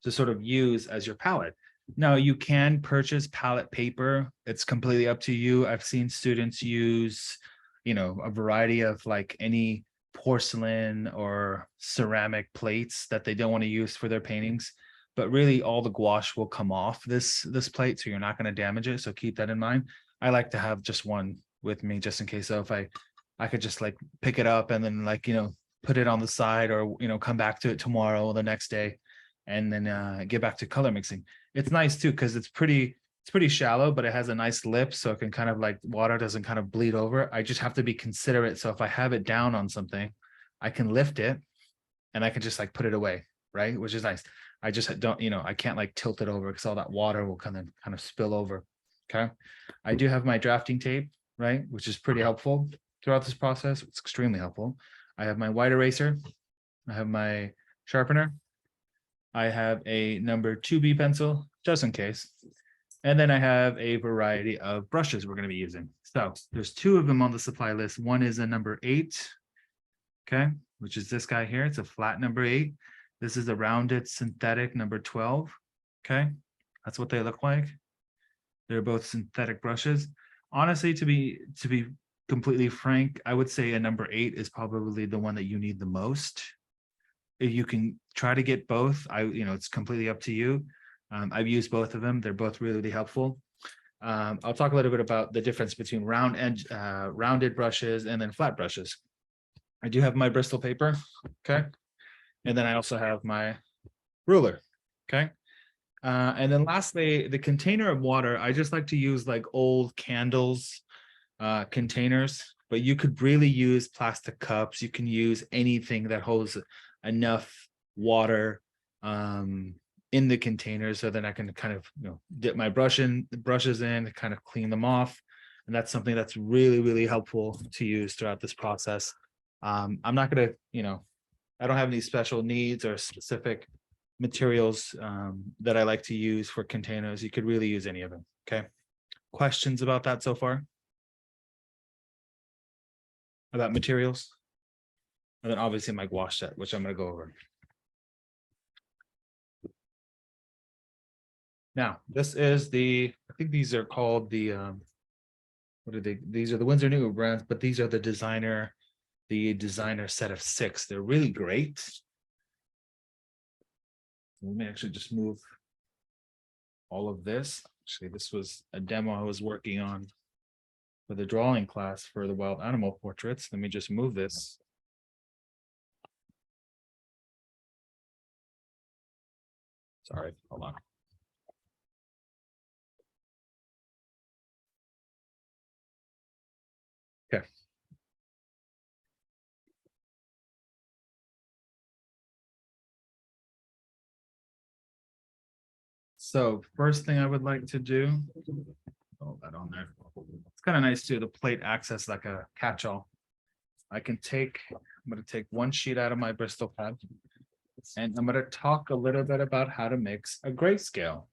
to sort of use as your palette. Now you can purchase palette paper. It's completely up to you. I've seen students use, a variety of like any porcelain or ceramic plates that they don't want to use for their paintings. But really all the gouache will come off this plate, so you're not going to damage it. So keep that in mind. I like to have just one with me just in case. So if I could just like pick it up and then like, put it on the side, or, come back to it tomorrow or the next day, and then get back to color mixing. It's nice too, because it's pretty shallow, but it has a nice lip. So it can kind of like water doesn't kind of bleed over. I just have to be considerate. So if I have it down on something, I can lift it and I can just like put it away, right? Which is nice. I just don't, I can't like tilt it over because all that water will kind of spill over. Okay. I do have my drafting tape, right? Which is pretty helpful throughout this process. It's extremely helpful. I have my white eraser. I have my sharpener. I have a number 2B pencil, just in case. And then I have a variety of brushes we're going to be using. So there's 2 of them on the supply list. One is a number 8, okay, which is this guy here. It's a flat number 8. This is a rounded synthetic number 12, okay? That's what they look like. They're both synthetic brushes. Honestly, to be completely frank, I would say a number 8 is probably the one that you need the most. If you can try to get both, it's completely up to you. I've used both of them. They're both really helpful. I'll talk a little bit about the difference between rounded brushes and then flat brushes. I do have my Bristol paper, okay? And then I also have my ruler, okay? And then lastly, the container of water, I just like to use like old candles containers, but you could really use plastic cups. You can use anything that holds enough water in the container, so then I can kind of dip my brushes in, kind of clean them off. And that's something that's really helpful to use throughout this process. I'm not going to, I don't have any special needs or specific materials that I like to use for containers. You could really use any of them. Okay. Questions about that so far? About materials? And then obviously my gouache set, which I'm going to go over. Now, this is I think these are called the, what are they? These are the Winsor Newton brands, but these are the designer set of 6. They're really great. Let me actually just move all of this. Actually, this was a demo I was working on for the drawing class for the wild animal portraits. Let me just move this. Sorry, hold on. Okay. So first thing I would like to do, hold that on there. It's kind of nice too. The plate acts as like a catch-all. I'm going to take one sheet out of my Bristol pad, and I'm going to talk a little bit about how to mix a grayscale.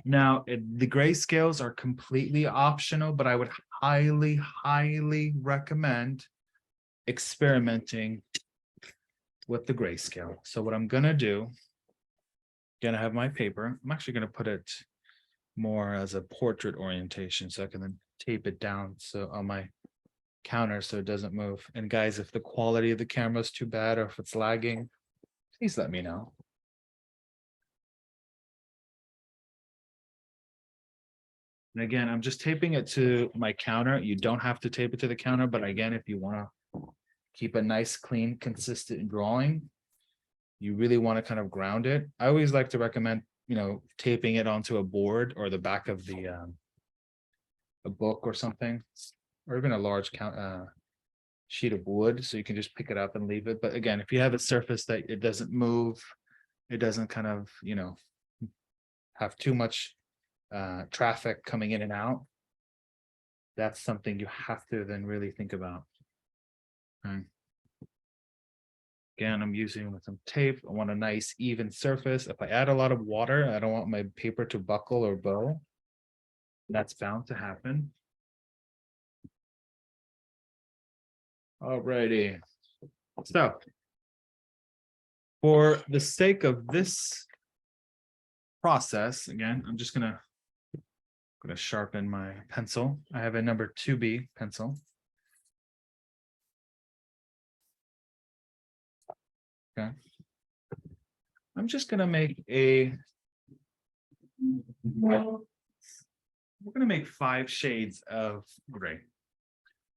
Now, the grayscales are completely optional, but I would highly recommend experimenting with the grayscale. So what I'm going to do, gonna have my paper. I'm actually going to put it more as a portrait orientation, so I can then tape it down so on my counter so it doesn't move. And guys, if the quality of the camera is too bad or if it's lagging, please let me know. And again, I'm just taping it to my counter. You don't have to tape it to the counter, but again, if you want to keep a nice, clean, consistent drawing, you really want to kind of ground it. I always like to recommend, taping it onto a board or the back of a book or something, or even a large sheet of wood, so you can just pick it up and leave it. But again, if you have a surface that it doesn't move, it doesn't kind of, have too much traffic coming in and out, that's something you have to then really think about. Okay. Again, I'm using with some tape. I want a nice even surface. If I add a lot of water, I don't want my paper to buckle or bow. That's bound to happen. Alrighty. So for the sake of this process, again, I'm just gonna sharpen my pencil. I have a number 2B pencil. Okay. I'm just gonna make we're gonna make 5 shades of gray.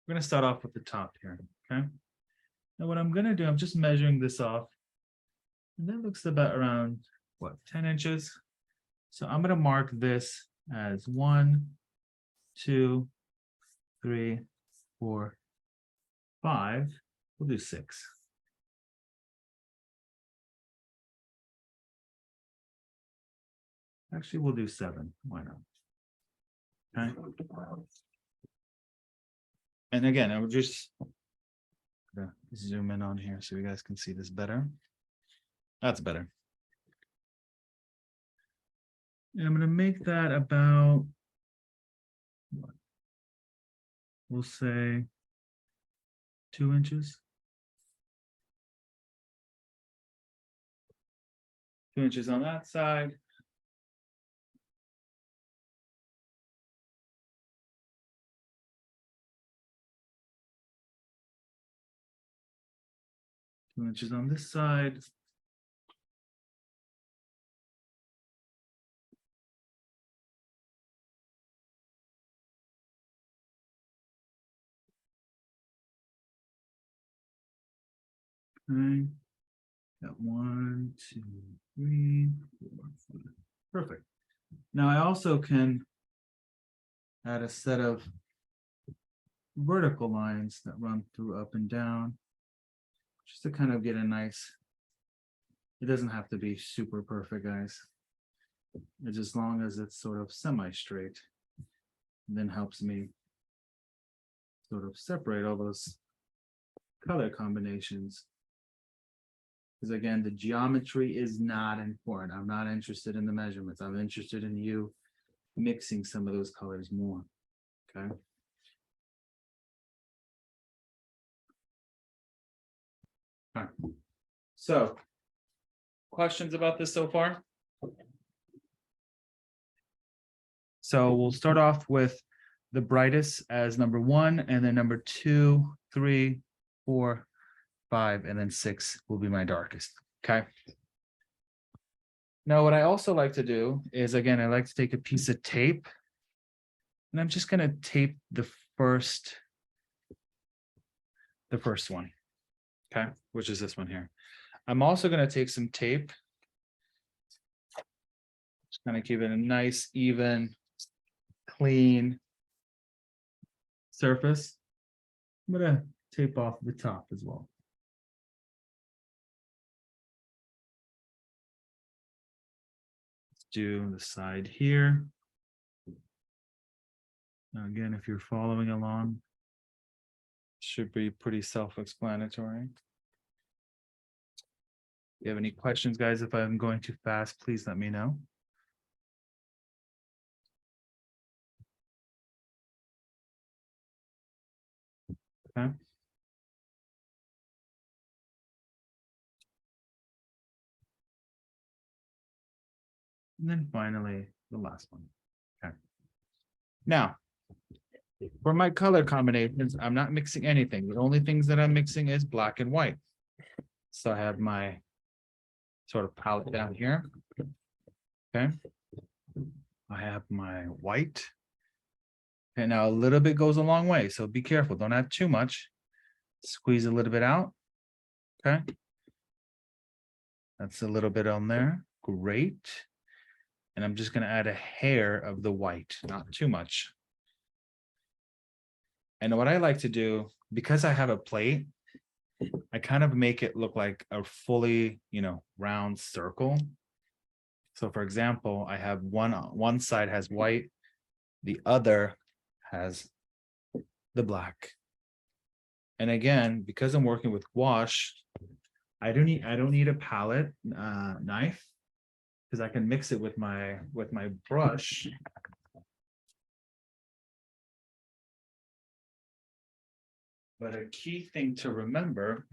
We're gonna start off with the top here, okay? Now what I'm gonna do, I'm just measuring this off. And that looks about around, what, 10 inches? So I'm gonna mark this as 1, 2, 3, 4, 5. We'll do 6. Actually, we'll do 7. Why not? Okay. And again, I would just zoom in on here so you guys can see this better. That's better. And I'm going to make that about, we'll say 2 inches. 2 inches on that side. Which is on this side. Okay. Got 1, 2, 3, 4, 5. Perfect. Now I also can add a set of vertical lines that run through up and down, just to kind of get a nice, it doesn't have to be super perfect, guys. It's as long as it's sort of semi-straight, then helps me sort of separate all those color combinations. Because again, the geometry is not important. I'm not interested in the measurements. I'm interested in you mixing some of those colors more, okay? All right. So, questions about this so far? So we'll start off with the brightest as number 1, and then number 2, 3, 4, 5, and then 6 will be my darkest. Okay. Now, what I also like to do is, again, I like to take a piece of tape, and I'm just going to tape the first one. Okay, which is this one here. I'm also going to take some tape. Just kind of keep it a nice, even, clean surface. I'm going to tape off the top as well. Let's do the side here. Now, again, if you're following along, should be pretty self-explanatory. If you have any questions, guys, if I'm going too fast, please let me know. Okay. And then finally, the last one. Okay. Now, for my color combinations, I'm not mixing anything. The only things that I'm mixing is black and white. So I have my sort of palette down here. Okay. I have my white. And now a little bit goes a long way. So be careful. Don't have too much. Squeeze a little bit out. Okay. That's a little bit on there. Great. And I'm just going to add a hair of the white, not too much. And what I like to do, because I have a plate, I kind of make it look like a fully, round circle. So for example, I have one side has white, the other has the black. And again, because I'm working with gouache, I don't need a palette knife, because I can mix it with my brush. But a key thing to remember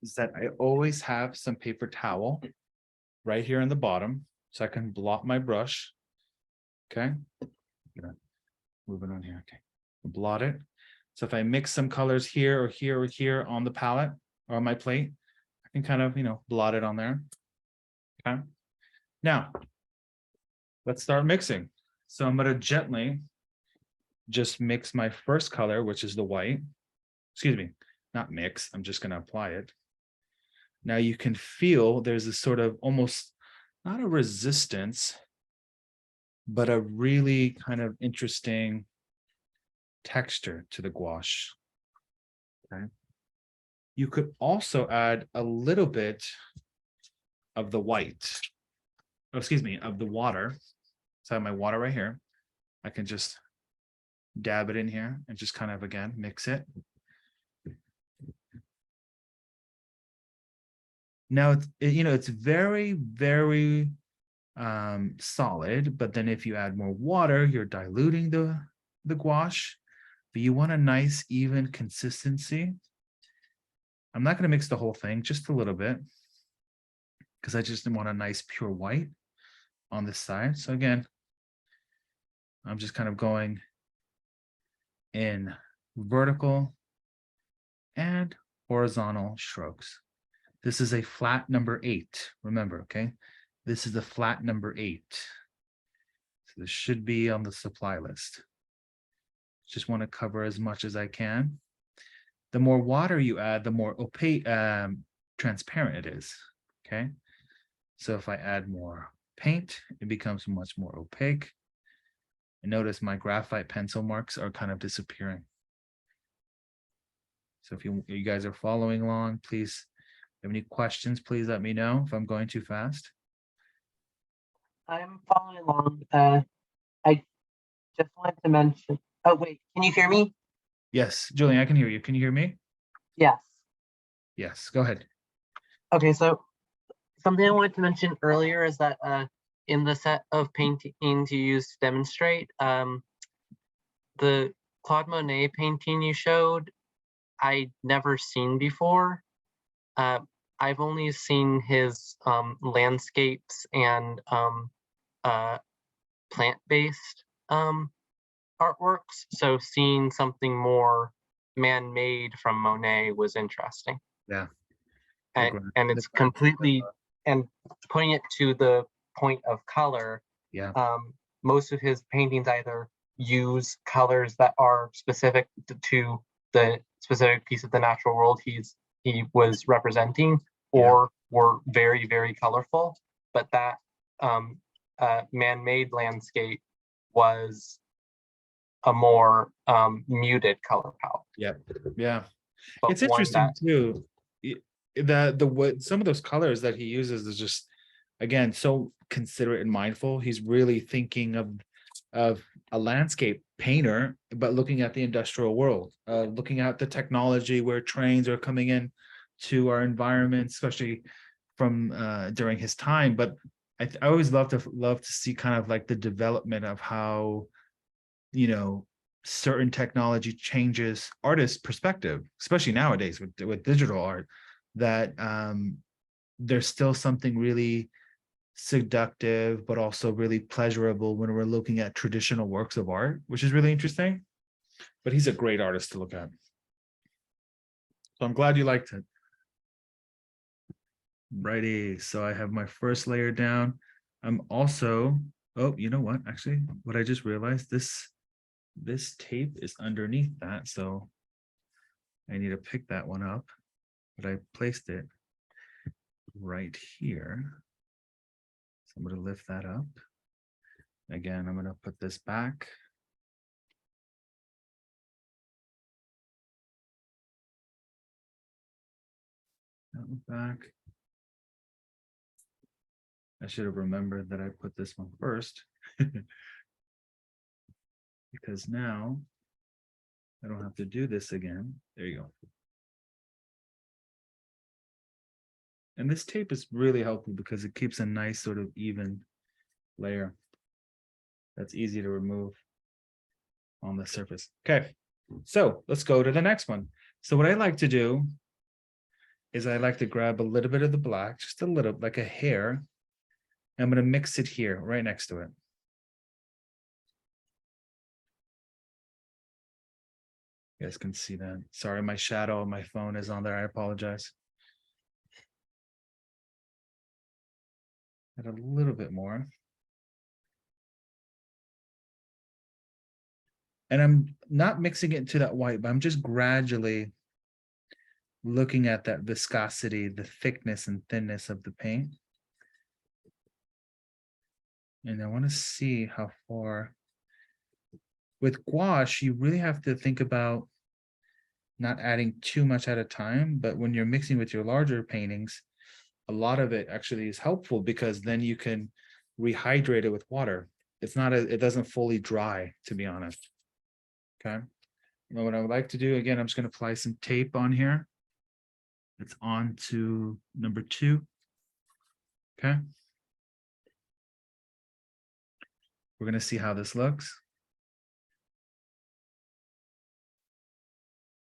is that I always have some paper towel right here in the bottom. So I can blot my brush. Okay. Gonna move it on here. Okay. Blot it. So if I mix some colors here or here or here on the palette or on my plate, I can kind of, blot it on there. Okay. Now, let's start mixing. So I'm going to gently just mix my first color, which is the white. Excuse me, not mix. I'm just going to apply it. Now you can feel there's this sort of almost not a resistance, but a really kind of interesting texture to the gouache. Okay. You could also add a little bit of the white, of the water. So I have my water right here. I can just dab it in here and just kind of, again, mix it. Now, it's very, very solid, but then if you add more water, you're diluting the gouache, but you want a nice, even consistency. I'm not going to mix the whole thing, just a little bit, because I just want a nice pure white on this side. So again, I'm just kind of going in vertical and horizontal strokes. This is a flat number 8. Remember, okay? This is the flat number 8. So this should be on the supply list. Just want to cover as much as I can. The more water you add, the more opaque, transparent it is, okay? So if I add more paint, it becomes much more opaque. And notice my graphite pencil marks are kind of disappearing. So if you guys are following along, please, if you have any questions, please let me know if I'm going too fast. I'm following along. I just wanted to mention, oh wait, can you hear me? Yes, Julian, I can hear you. Can you hear me? Yes. Yes, go ahead. Okay, so something I wanted to mention earlier is that in the set of paintings you used to demonstrate, the Claude Monet painting you showed, I'd never seen before. I've only seen his landscapes and plant-based artworks, so seeing something more man-made from Monet was interesting. Yeah. And it's completely, and putting it to the point of color, yeah. Most of his paintings either use colors that are specific to the specific piece of the natural world he was representing, or were very, very colorful. But that man-made landscape was a more muted color palette. Yeah. But It's interesting too. Some of those colors that he uses is just, again, so considerate and mindful. He's really thinking of a landscape painter, but looking at the industrial world, looking at the technology where trains are coming in to our environment, especially from during his time. But I always love to see kind of like the development of how, certain technology changes artists' perspective, especially nowadays with digital art, that there's still something really seductive, but also really pleasurable when we're looking at traditional works of art, which is really interesting. But he's a great artist to look at. So I'm glad you liked it. Righty, so I have my first layer down. I'm also, oh, you know what? Actually, what I just realized, this tape is underneath that, so I need to pick that one up, but I placed it right here. So I'm going to lift that up. Again, I'm going to put this back. That one back. I should have remembered that I put this one first. Because now I don't have to do this again. There you go. And this tape is really helpful because it keeps a nice sort of even layer that's easy to remove on the surface. Okay, so let's go to the next one. So what I like to do is I like to grab a little bit of the black, just a little, like a hair, I'm going to mix it here, right next to it. You guys can see that. Sorry, my shadow on my phone is on there. I apologize. Add a little bit more. And I'm not mixing it into that white, but I'm just gradually looking at that viscosity, the thickness and thinness of the paint. And I want to see how far. With gouache, you really have to think about not adding too much at a time, but when you're mixing with your larger paintings, a lot of it actually is helpful because then you can rehydrate it with water. It's not, it doesn't fully dry, to be honest. Okay. Now what I would like to do, again, I'm just going to apply some tape on here. It's on to number 2. Okay. We're going to see how this looks.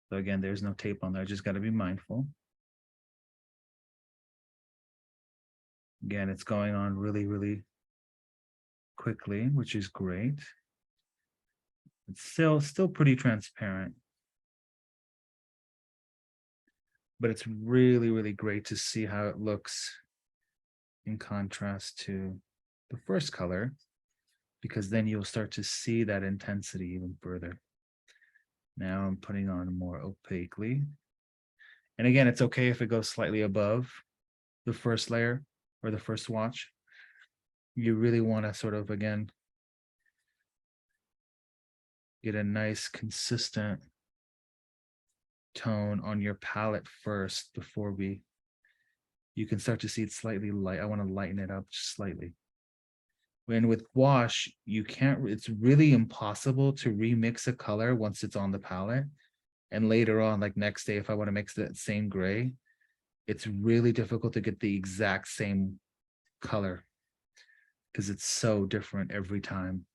So again, there's no tape on there. Just got to be mindful. Again, it's going on really, really quickly, which is great. It's still pretty transparent. But it's really, really great to see how it looks in contrast to the first color, because then you'll start to see that intensity even further. Now I'm putting on more opaquely. And again, it's okay if it goes slightly above the first layer or the first swatch. You really want to sort of, again, get a nice consistent tone on your palette first before you can start to see it slightly light. I want to lighten it up just slightly. When with gouache, you can't, it's really impossible to remix a color once it's on the palette. And later on, like next day, if I want to mix that same gray, it's really difficult to get the exact same color because it's so different every time.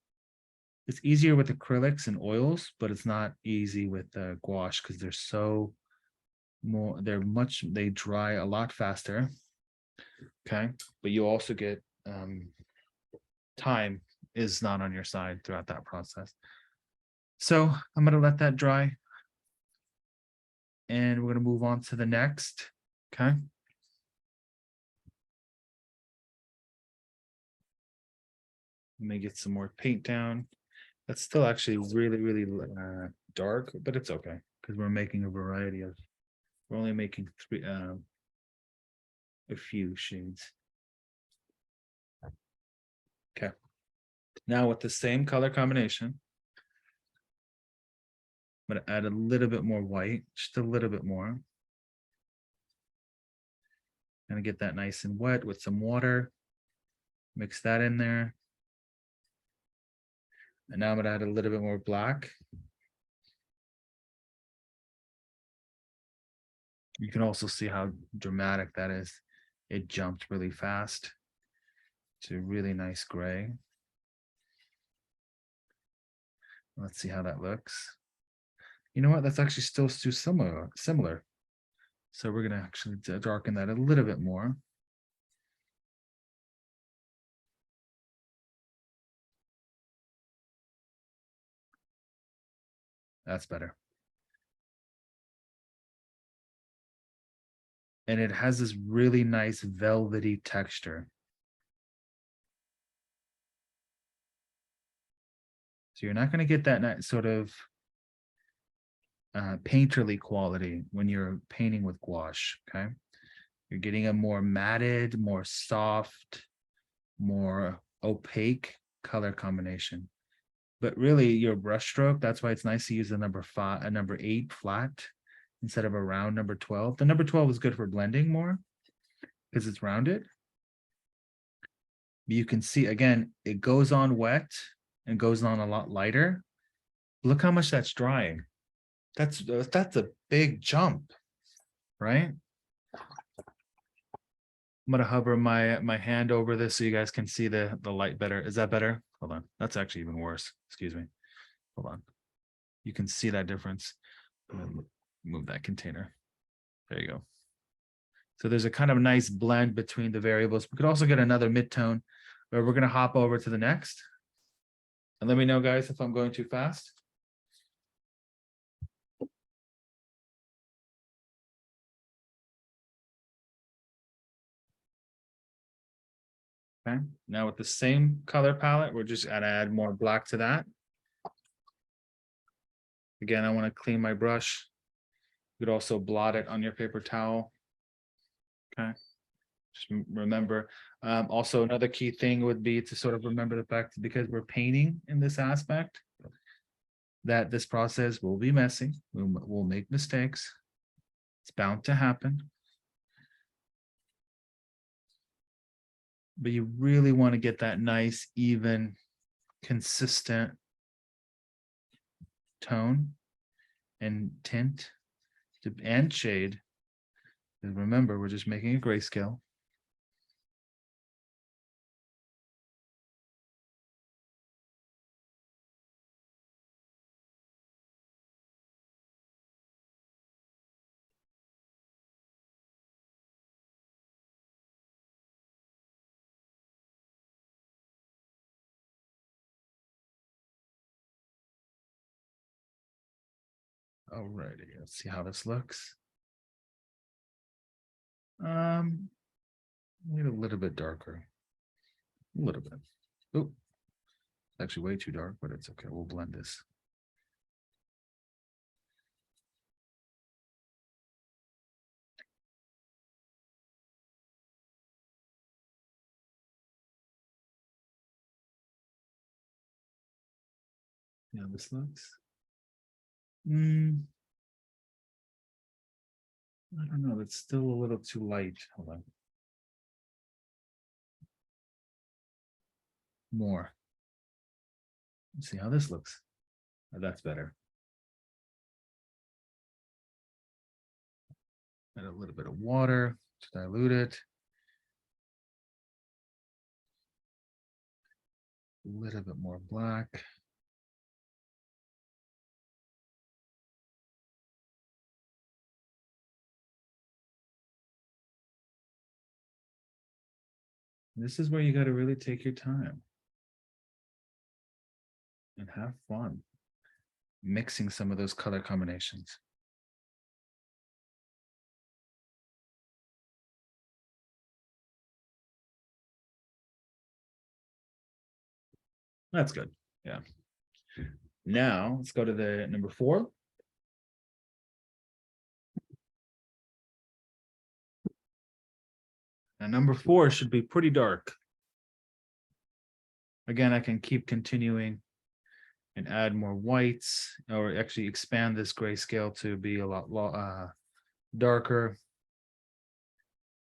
It's easier with acrylics and oils, but it's not easy with gouache because they dry a lot faster. Okay, but you also get time is not on your side throughout that process. So I'm going to let that dry. And we're going to move on to the next. Okay. Let me get some more paint down. That's still actually really, really dark, but it's okay because we're making a variety of, we're only making a few shades. Okay. Now with the same color combination, I'm going to add a little bit more white, just a little bit more. Gonna get that nice and wet with some water. Mix that in there. And now I'm gonna add a little bit more black. You can also see how dramatic that is. It jumped really fast to really nice gray. Let's see how that looks. You know what? That's actually still too similar. So we're gonna actually darken that a little bit more. That's better. And it has this really nice velvety texture. So you're not going to get that sort of painterly quality when you're painting with gouache, okay? You're getting a more matted, more soft, more opaque color combination. But really your brush stroke, that's why it's nice to use a number 8 flat instead of a round number 12. The number 12 is good for blending more because it's rounded. You can see, again, it goes on wet and goes on a lot lighter. Look how much that's drying. That's a big jump, right? I'm gonna hover my hand over this so you guys can see the light better. Is that better? Hold on. That's actually even worse. Excuse me. Hold on. You can see that difference. Move that container. There you go. So there's a kind of nice blend between the variables. We could also get another mid-tone. But we're gonna hop over to the next. And let me know, guys, if I'm going too fast. Okay, now with the same color palette, we're just gonna add more black to that. Again, I want to clean my brush. You could also blot it on your paper towel. Okay. Just remember, also another key thing would be to sort of remember the fact that because we're painting in this aspect, that this process will be messy. We'll make mistakes. It's bound to happen. But you really want to get that nice, even, consistent tone and tint and shade. And remember, we're just making a grayscale. Alrighty, let's see how this looks. Maybe a little bit darker. A little bit. Oh, it's actually way too dark, but it's okay. We'll blend this. Yeah, this looks. I don't know. It's still a little too light. Hold on. More. Let's see how this looks. Oh, that's better. Add a little bit of water to dilute it. A little bit more black. This is where you got to really take your time and have fun mixing some of those color combinations. That's good. Yeah. Now let's go to the number 4. Now number 4 should be pretty dark. Again, I can keep continuing and add more whites, or actually expand this grayscale to be a lot darker,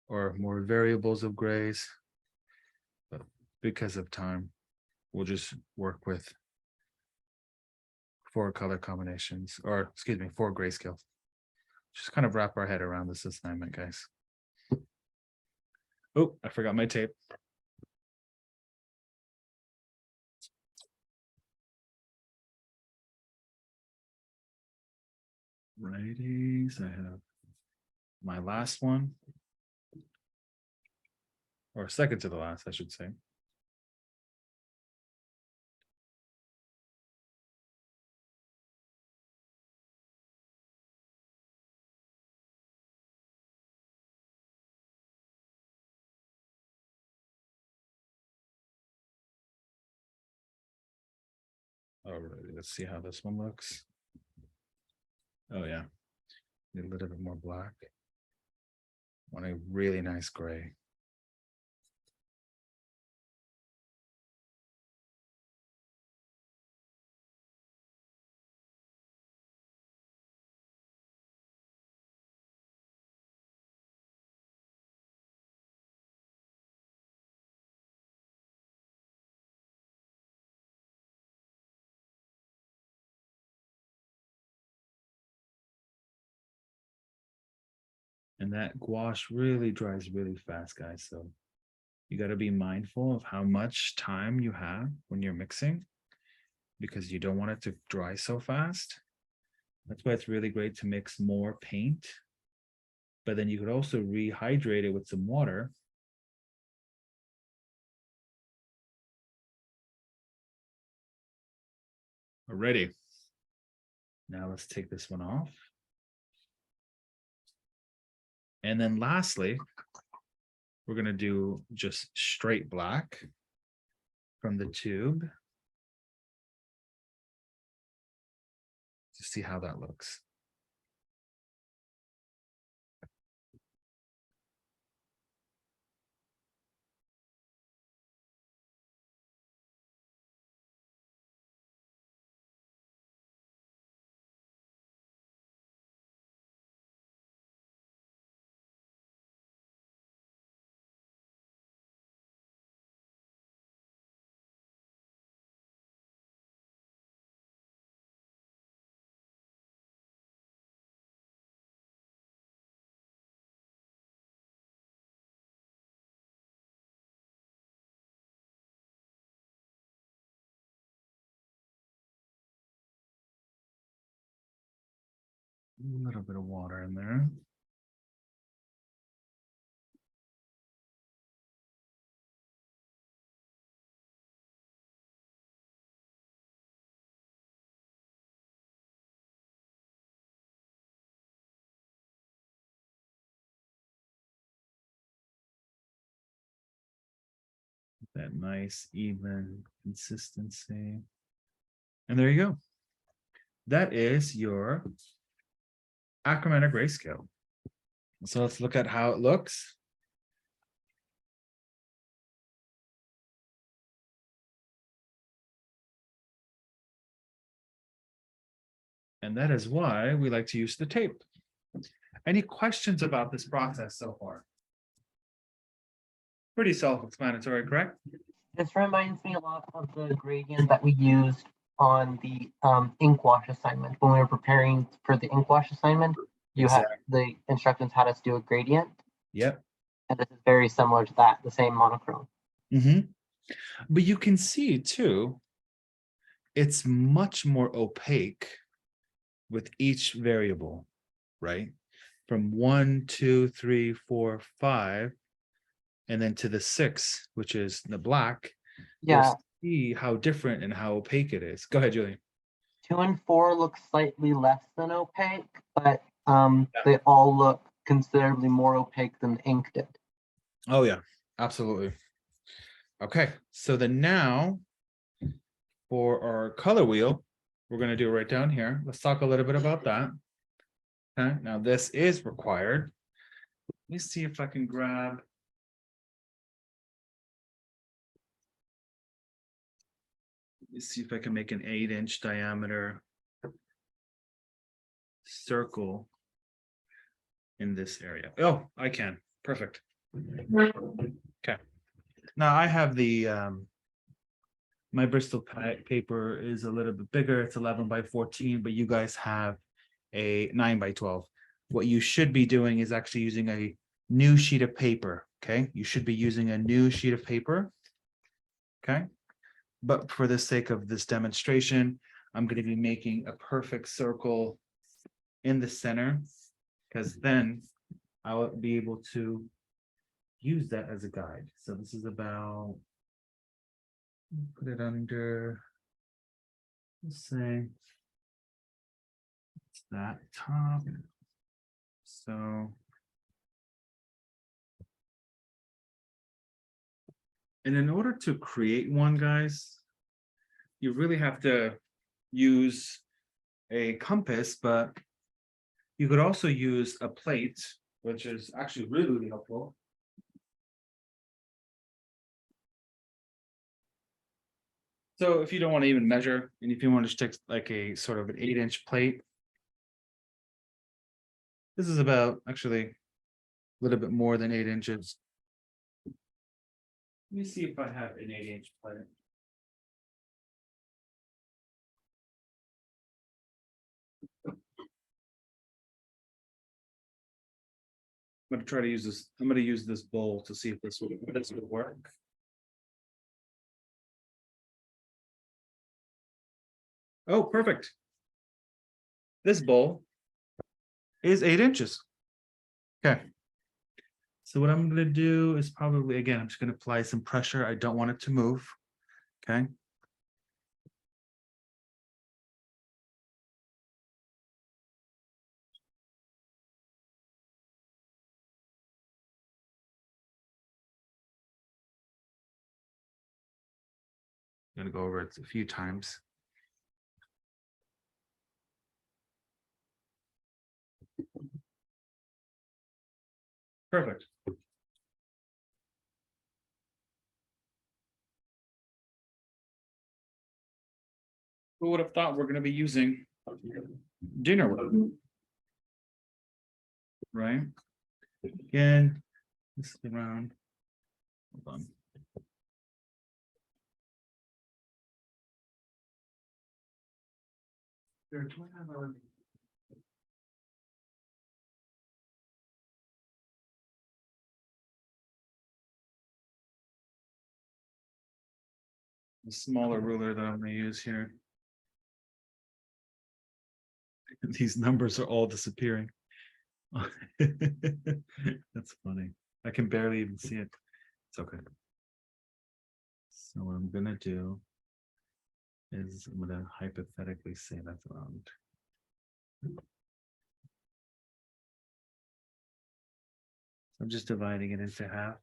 or more variables of grays. But because of time, we'll just work with 4 color combinations, or excuse me, 4 grayscales. Just kind of wrap our head around this assignment, guys. Oh, I forgot my tape. Righties, I have my last one, or second to the last, I should say. All right, let's see how this one looks. Oh yeah, need a little bit more black. Want a really nice gray. And that gouache really dries really fast, guys. So you got to be mindful of how much time you have when you're mixing, because you don't want it to dry so fast. That's why it's really great to mix more paint, but then you could also rehydrate it with some water Alrighty. Now let's take this one off. And then lastly, we're going to do just straight black from the tube to see how that looks. A little bit of water in there. That nice, even consistency. And there you go. That is your achromatic grayscale. So let's look at how it looks. And that is why we like to use the tape. Any questions about this process so far? Pretty self-explanatory, correct? This reminds me a lot of the gradient that we used on the ink wash assignment. When we were preparing for the ink wash assignment, you had the instructions had us do a gradient. Yep. And this is very similar to that, the same monochrome. But you can see too, it's much more opaque with each variable, right? From 1, 2, 3, 4, 5, and then to the 6, which is the black. Yeah. See how different and how opaque it is. Go ahead, Julie. 2 and 4 look slightly less than opaque, but they all look considerably more opaque than the ink did. Oh yeah, absolutely. Okay, so then now for our color wheel, we're going to do it right down here. Let's talk a little bit about that. Okay, now this is required. Let me see if I can grab. Let me see if I can make an 8-inch diameter circle in this area. Oh, I can. Perfect. Okay. Now I have the my Bristol paper is a little bit bigger. It's 11 by 14, but you guys have a 9 by 12. What you should be doing is actually using a new sheet of paper. Okay. You should be using a new sheet of paper. Okay. But for the sake of this demonstration, I'm going to be making a perfect circle in the center, because then I will be able to use that as a guide. So this is about, put it under, let's say, it's that top. So, and in order to create one, guys, you really have to use a compass, but you could also use a plate, which is actually really, really helpful. So if you don't want to even measure, and if you want to stick like a sort of an 8-inch plate, this is about actually a little bit more than 8 inches. Let me see if I have an 8-inch plate. I'm going to try to use this. I'm going to use this bowl to see if this would work. Oh, perfect. This bowl is 8 inches. Okay. So what I'm going to do is probably, again, I'm just going to apply some pressure. I don't want it to move. Okay. gonna go over it a few times. Perfect. Who would have thought we're gonna be using dinner wood? Right? Again, this is around. Hold on. The smaller ruler that I'm gonna use here. These numbers are all disappearing. That's funny. I can barely even see it. It's okay. So what I'm gonna do is I'm gonna hypothetically say that's around. I'm just dividing it into half.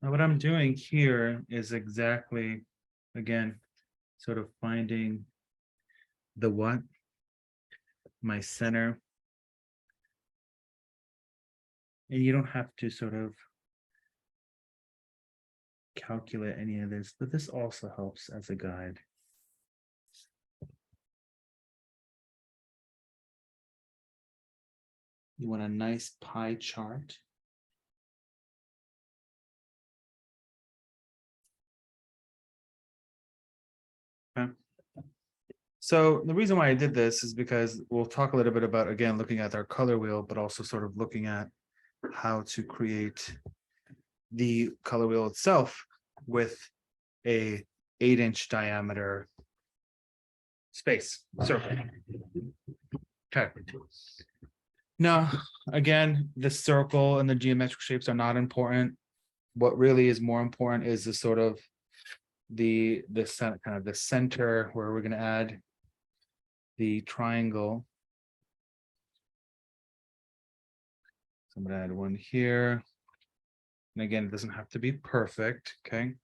Now, what I'm doing here is exactly, again, sort of finding the what, my center. And you don't have to sort of calculate any of this, but this also helps as a guide. You want a nice pie chart. Okay. So the reason why I did this is because we'll talk a little bit about, again, looking at our color wheel, but also sort of looking at how to create the color wheel itself with a 8-inch diameter space circle. Okay. Now, again, the circle and the geometric shapes are not important. What really is more important is the sort of the kind of the center where we're going to add the triangle. So I'm going to add one here. And again, it doesn't have to be perfect. Okay.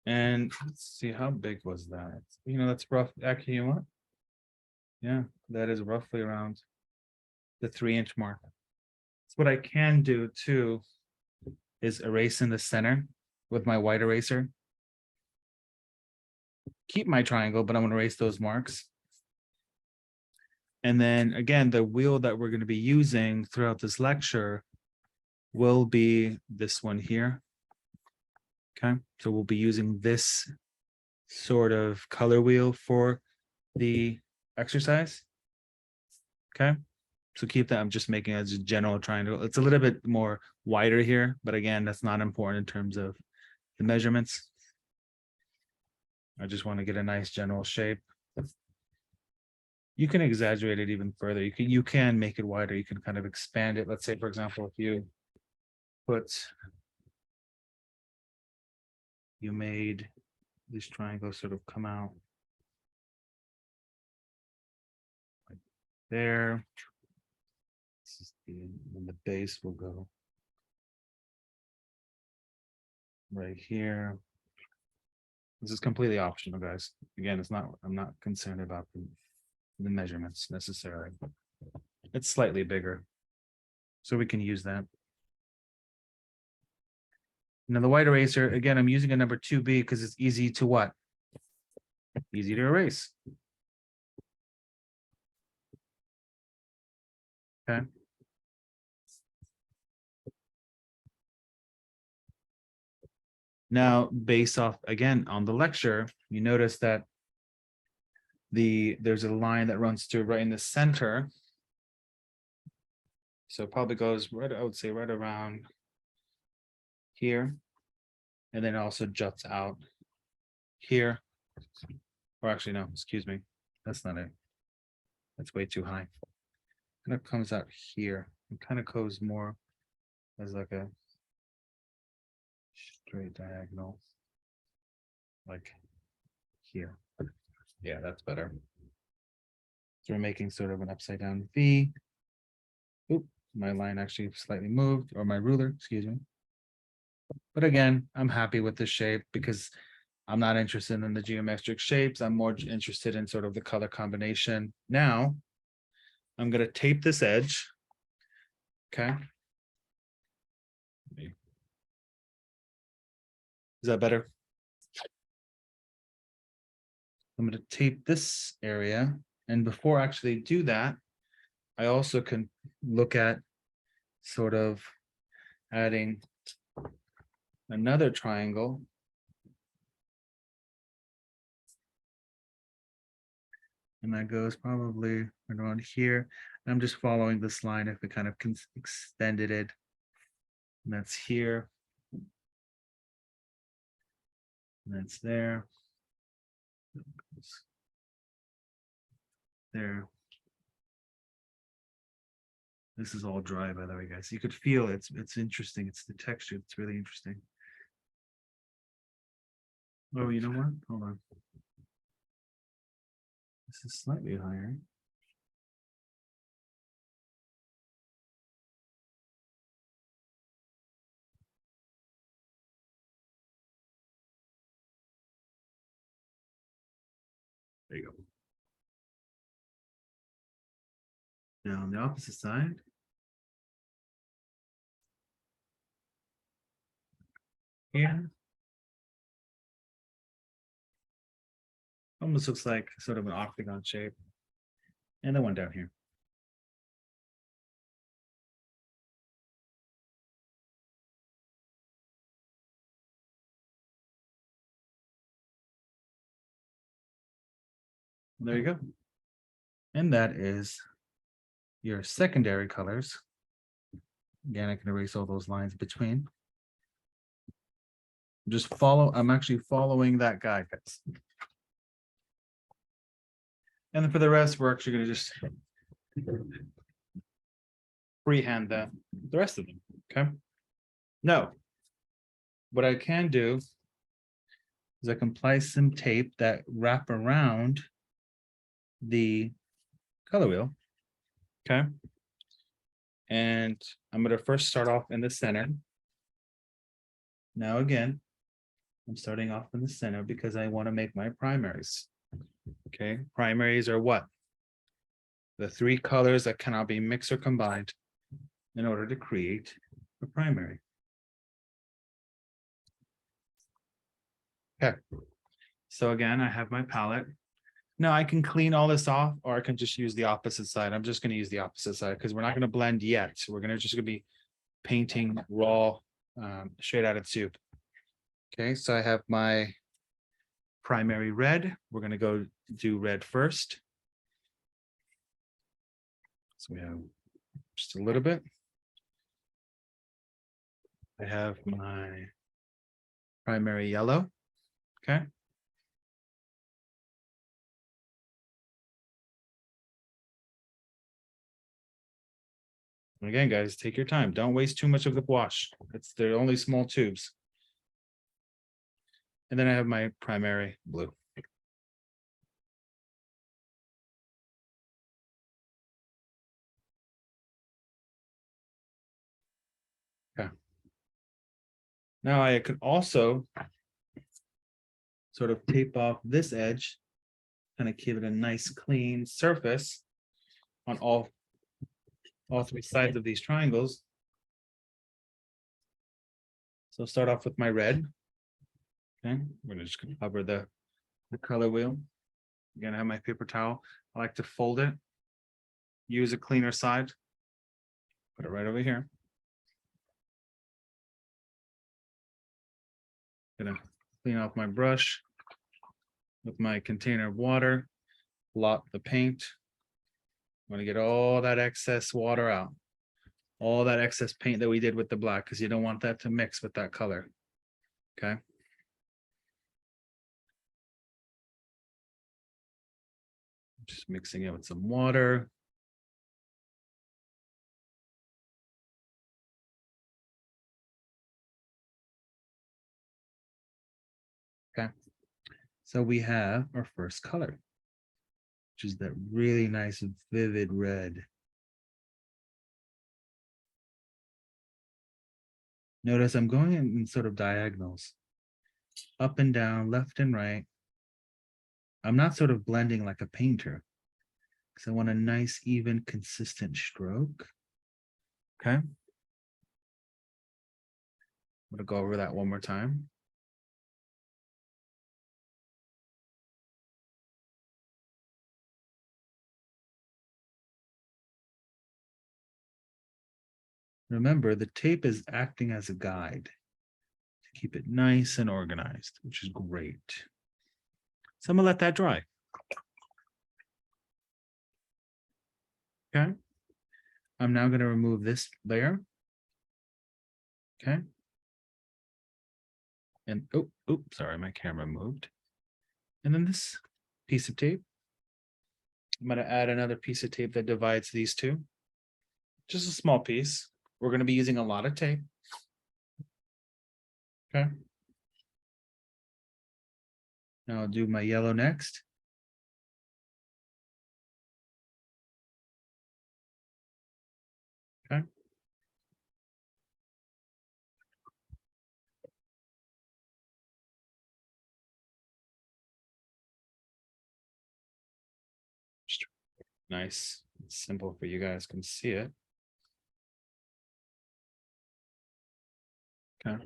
And let's see, how big was that? That's rough. Actually, you know what? Yeah, that is roughly around the 3-inch mark. So what I can do too is erase in the center with my white eraser. Keep my triangle, but I'm going to erase those marks. And then again, the wheel that we're going to be using throughout this lecture will be this one here. Okay, so we'll be using this sort of color wheel for the exercise. Okay, so keep that. I'm just making it as a general triangle. It's a little bit more wider here, but again, that's not important in terms of the measurements. I just want to get a nice general shape. You can exaggerate it even further. You can make it wider. You can kind of expand it. Let's say, for example, if you made this triangle sort of come out like there. This is the base will go right here. This is completely optional, guys. Again, I'm not concerned about the measurements necessarily. It's slightly bigger, so we can use that. Now the white eraser, again, I'm using a number 2B because it's easy to what? Easy to erase. Okay. Now, based off, again, on the lecture, you notice that there's a line that runs through right in the center. So it probably goes right, I would say right around here. And then it also juts out here. Or actually, no, excuse me. That's not it. That's way too high. And it comes out here. It kind of goes more as like a straight diagonal. Like here. Yeah, that's better. So we're making sort of an upside down V. Oop, my line actually slightly moved, or my ruler, excuse me. But again, I'm happy with this shape because I'm not interested in the geometric shapes. I'm more interested in sort of the color combination. Now, I'm going to tape this edge. Okay. Is that better? I'm going to tape this area. And before I actually do that, I also can look at sort of adding another triangle. And that goes probably around here. And I'm just following this line if we kind of extended it. And that's here. And that's there. There. This is all dry, by the way, guys. You could feel it's interesting. It's the texture. It's really interesting. Oh, you know what? Hold on. This is slightly higher. There you go. Now on the opposite side. Here. Almost looks like sort of an octagon shape. And the one down here. There you go. And that is your secondary colors. Again, I can erase all those lines between. Just follow, I'm actually following that guide, guys. And then for the rest, we're actually going to just freehand the rest of them, okay? Now, what I can do is I can apply some tape that wrap around the color wheel, okay? And I'm going to first start off in the center. Now again, I'm starting off in the center because I want to make my primaries. Okay, primaries are what? The three colors that cannot be mixed or combined in order to create a primary. Okay, so again, I have my palette. Now I can clean all this off, or I can just use the opposite side. I'm just going to use the opposite side because we're not going to blend yet. We're going to be painting raw, straight out of tube. Okay, so I have my primary red. We're going to go do red first. So we have just a little bit. I have my primary yellow. Okay. And again, guys, take your time. Don't waste too much of the wash. They're only small tubes. And then I have my primary blue. Okay. Now I could also sort of tape off this edge, kind of give it a nice clean surface on all three sides of these triangles. So start off with my red. Okay, we're gonna just cover the color wheel. Again, I have my paper towel. I like to fold it. Use a cleaner side. Put it right over here. Gonna clean off my brush with my container of water. Blot the paint. I'm gonna get all that excess water out. all that excess paint that we did with the black, because you don't want that to mix with that color. Okay. Just mixing it with some water. Okay. So we have our first color, which is that really nice, vivid red. Notice I'm going in sort of diagonals, up and down, left and right. I'm not sort of blending like a painter, because I want a nice, even, consistent stroke. Okay. I'm going to go over that one more time. Remember, the tape is acting as a guide to keep it nice and organized, which is great. So I'm gonna let that dry. Okay. I'm now going to remove this layer. Okay. And oh, sorry, my camera moved. And then this piece of tape. I'm going to add another piece of tape that divides these two. Just a small piece. We're going to be using a lot of tape. Okay. Now I'll do my yellow next. Okay. Just nice, simple for you guys can see it. Okay.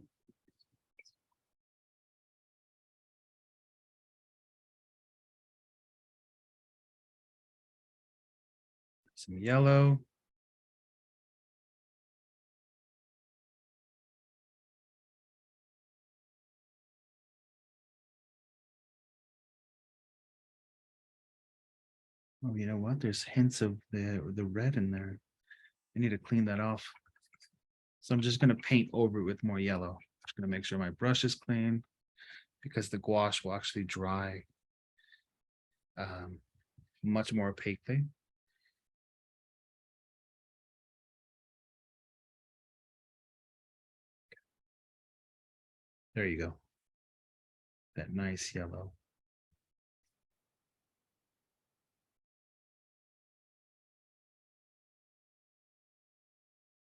Some yellow. Oh, you know what? There's hints of the red in there. I need to clean that off. So I'm just going to paint over it with more yellow. Just going to make sure my brush is clean, because the gouache will actually dry much more opaquely. There you go. That nice yellow.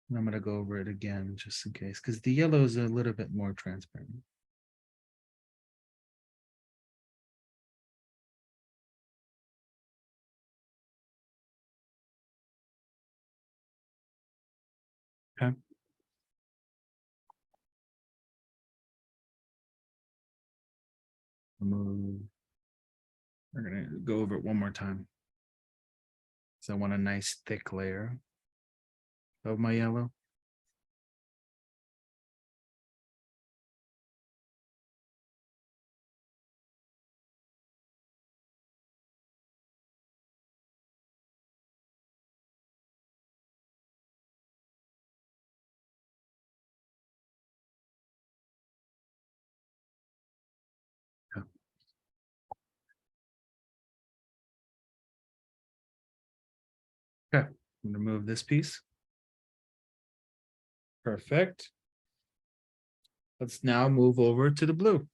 And I'm going to go over it again just in case, because the yellow is a little bit more transparent. Okay. Remove. We're going to go over it one more time. So I want a nice thick layer of my yellow. Okay. Okay. I'm going to remove this piece. Perfect. Let's now move over to the blue.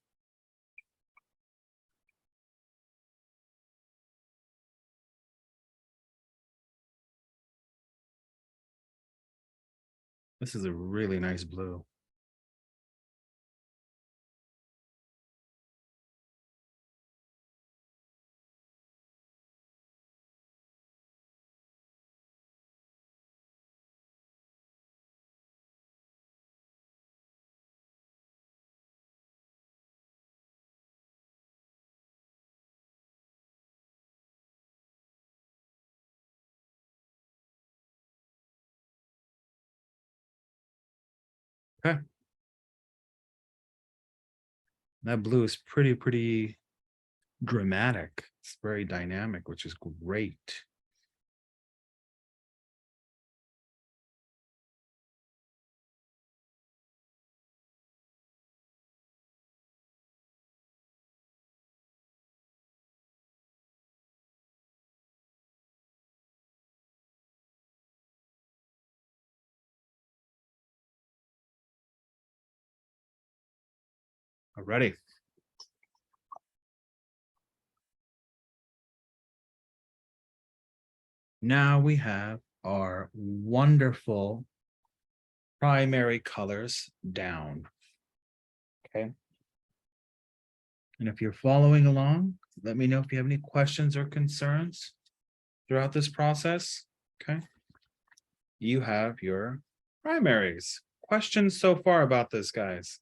This is a really nice blue. Okay. That blue is pretty dramatic. It's very dynamic, which is great. Alrighty. Now we have our wonderful primary colors down. Okay. And if you're following along, let me know if you have any questions or concerns throughout this process. Okay. You have your primaries. Questions so far about this, guys?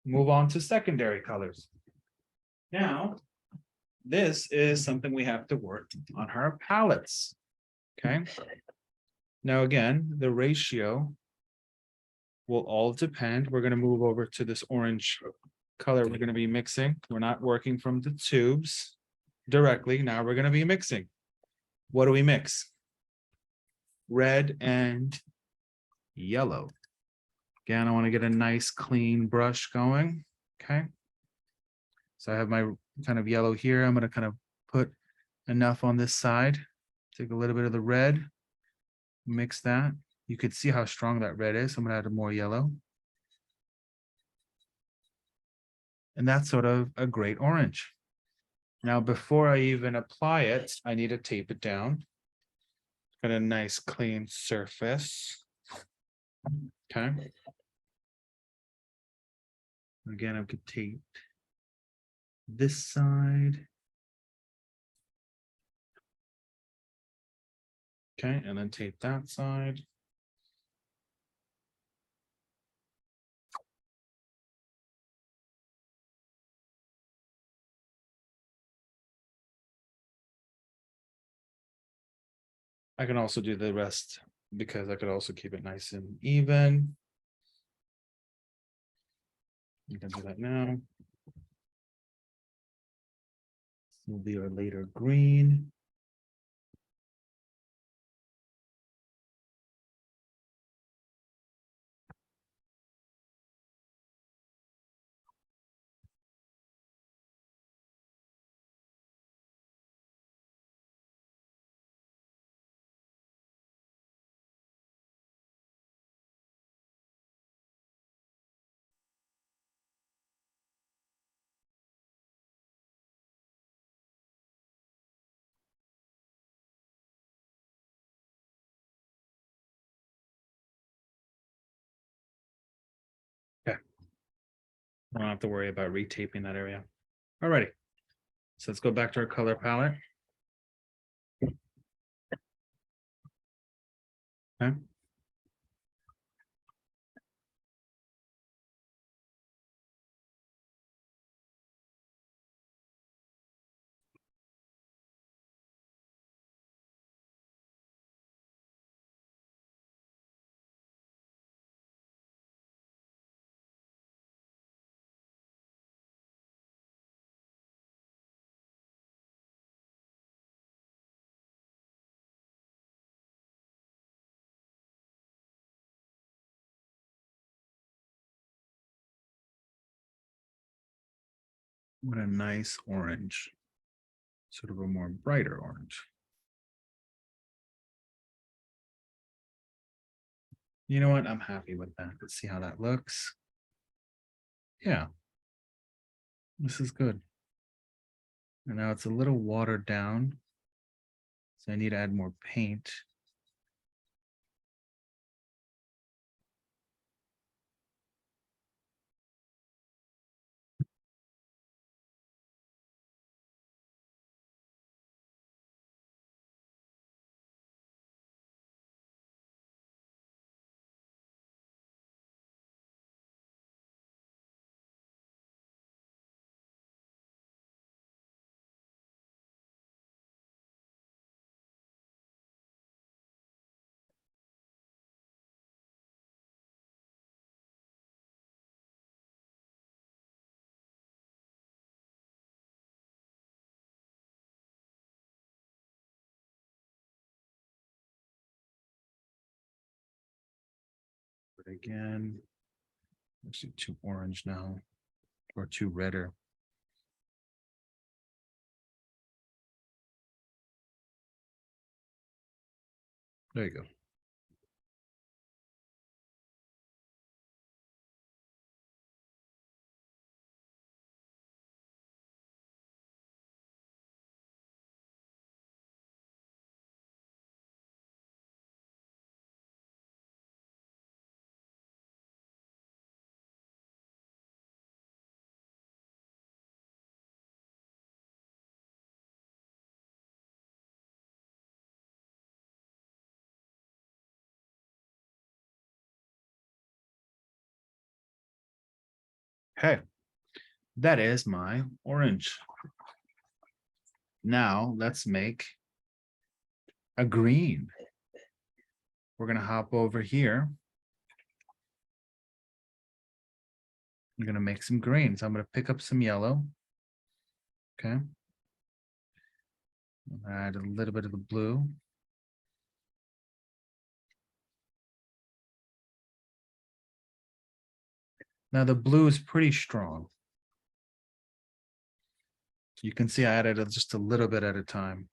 Move on to secondary colors. Now, this is something we have to work on our palettes. Okay. Now, again, the ratio will all depend. We're going to move over to this orange color we're going to be mixing. We're not working from the tubes directly. Now we're going to be mixing. What do we mix? Red and yellow. Again, I want to get a nice clean brush going. Okay. So I have my kind of yellow here. I'm going to kind of put enough on this side. Take a little bit of the red, mix that. You could see how strong that red is. I'm going to add more yellow. And that's sort of a great orange. Now, before I even apply it, I need to tape it down. Got a nice clean surface. Okay. Again, I could tape this side. Okay, and then tape that side. I can also do the rest because I could also keep it nice and even. You can do that now. Will be our later green. Okay. I don't have to worry about retaping that area. Alrighty. So let's go back to our color palette. Okay. What a nice orange. Sort of a more brighter orange. You know what? I'm happy with that. Let's see how that looks. Yeah. This is good. And now it's a little watered down. So I need to add more paint. But again, actually too orange now, or too redder. There you go. Okay, that is my orange. Now let's make a green. We're gonna hop over here. I'm gonna make some greens. I'm gonna pick up some yellow. Okay. Add a little bit of the blue. Now the blue is pretty strong. You can see I added just a little bit at a time.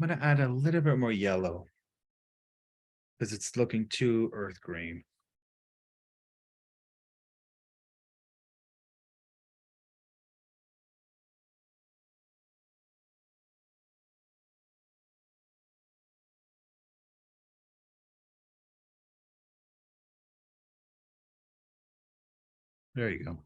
I'm gonna add a little bit more yellow because it's looking too earth green. There you go.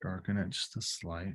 Darken it just a slight.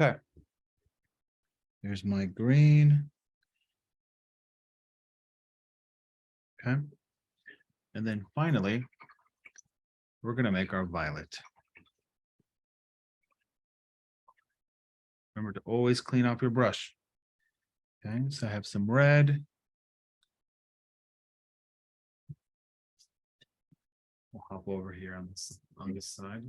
Okay. There's my green. Okay. And then finally, we're gonna make our violet. Remember to always clean off your brush. Okay, so I have some red. We'll hop over here on this side.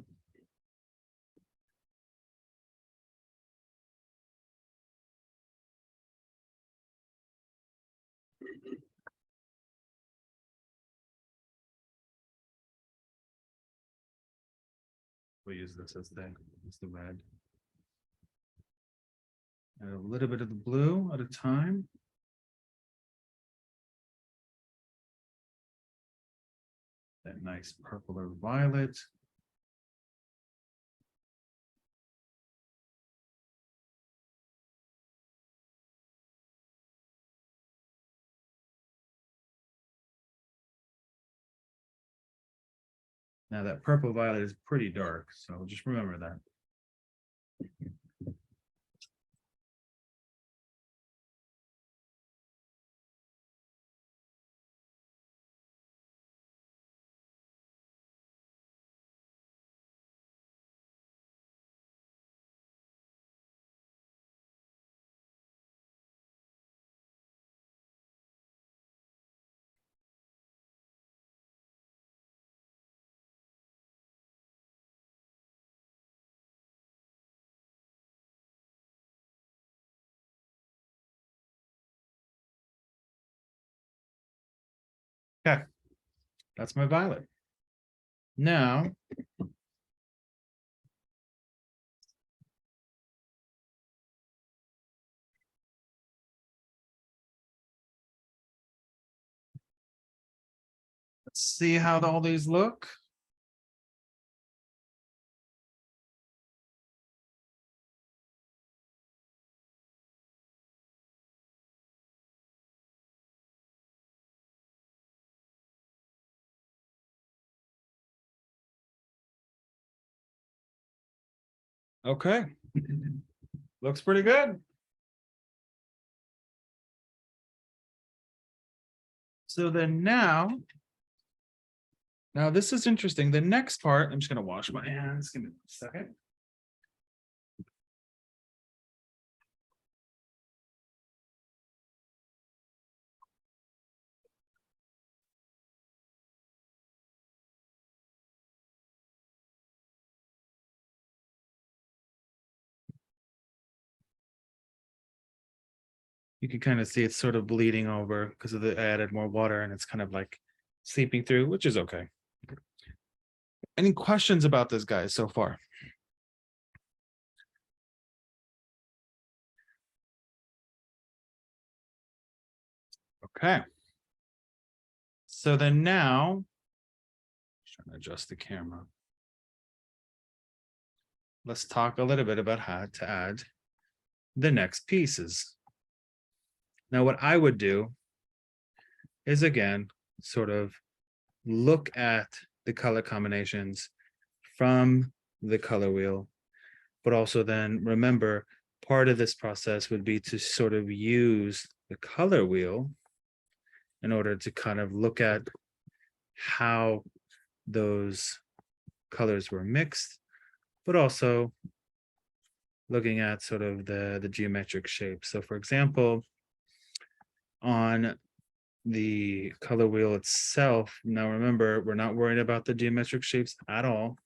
We'll use this as the red. Add a little bit of the blue at a time. That nice purple or violet. Now that purple violet is pretty dark, so just remember that. Okay, that's my violet. Now, Let's see how all these look. Okay. Looks pretty good. So then now this is interesting. The next part, I'm just gonna wash my hands. Give me a second. You can kind of see it's sort of bleeding over because of the I added more water and it's kind of like seeping through, which is okay. Any questions about this, guys, so far? Okay. So then now, trying to adjust the camera. Let's talk a little bit about how to add the next pieces. Now, what I would do is, again, sort of look at the color combinations from the color wheel, but also then remember part of this process would be to sort of use the color wheel in order to kind of look at how those colors were mixed, but also looking at sort of the geometric shape. So for example, on the color wheel itself, now remember, we're not worried about the geometric shapes at all.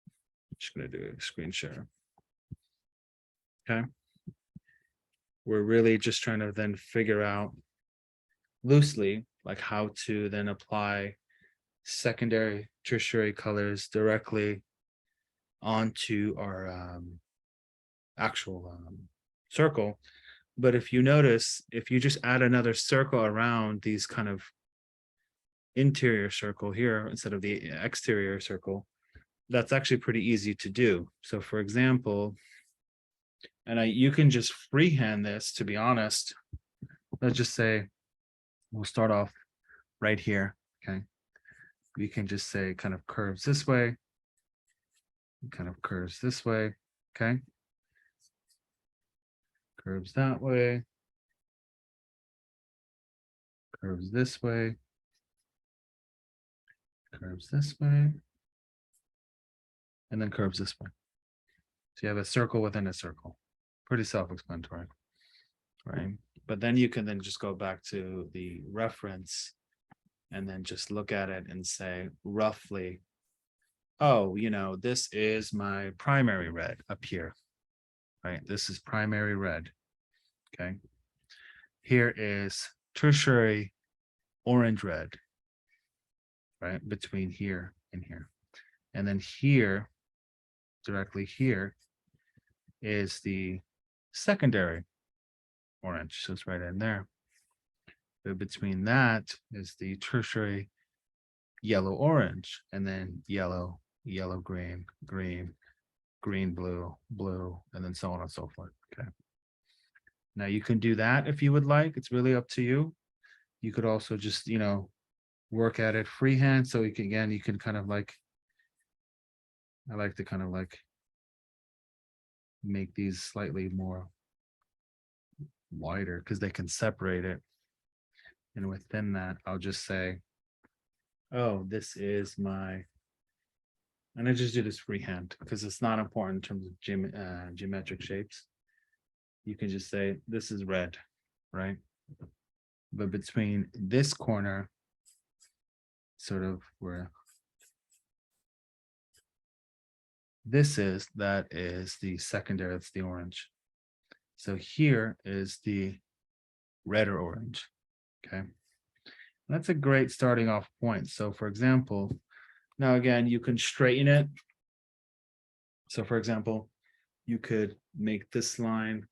I'm just going to do a screen share. Okay. We're really just trying to then figure out loosely, like how to then apply secondary, tertiary colors directly onto our actual circle. But if you notice, if you just add another circle around these kind of interior circle here instead of the exterior circle, that's actually pretty easy to do. So for example, and you can just freehand this, to be honest. Let's just say we'll start off right here. Okay. We can just say kind of curves this way, kind of curves this way. Okay. Curves that way. Curves this way. Curves this way. And then curves this way. So you have a circle within a circle. Pretty self-explanatory, right? But then you can then just go back to the reference and then just look at it and say roughly, oh, this is my primary red up here, right? This is primary red, okay? Here is tertiary orange red, right? Between here and here. And then here, directly here, is the secondary orange. So it's right in there. But between that is the tertiary yellow orange, and then yellow, yellow green, green, green blue, blue, and then so on and so forth. Okay. Now you can do that if you would like. It's really up to you. You could also just, work at it freehand. So you can kind of like, I like to kind of like make these slightly more wider because they can separate it. And within that, I'll just say, oh, this is my, and I just do this freehand because it's not important in terms of geometric shapes. You can just say, this is red, right? But between this corner, sort of where this is, that is the secondary, that's the orange. So here is the red or orange, okay? That's a great starting off point. So for example, now again, you can straighten it. So for example, you could make this line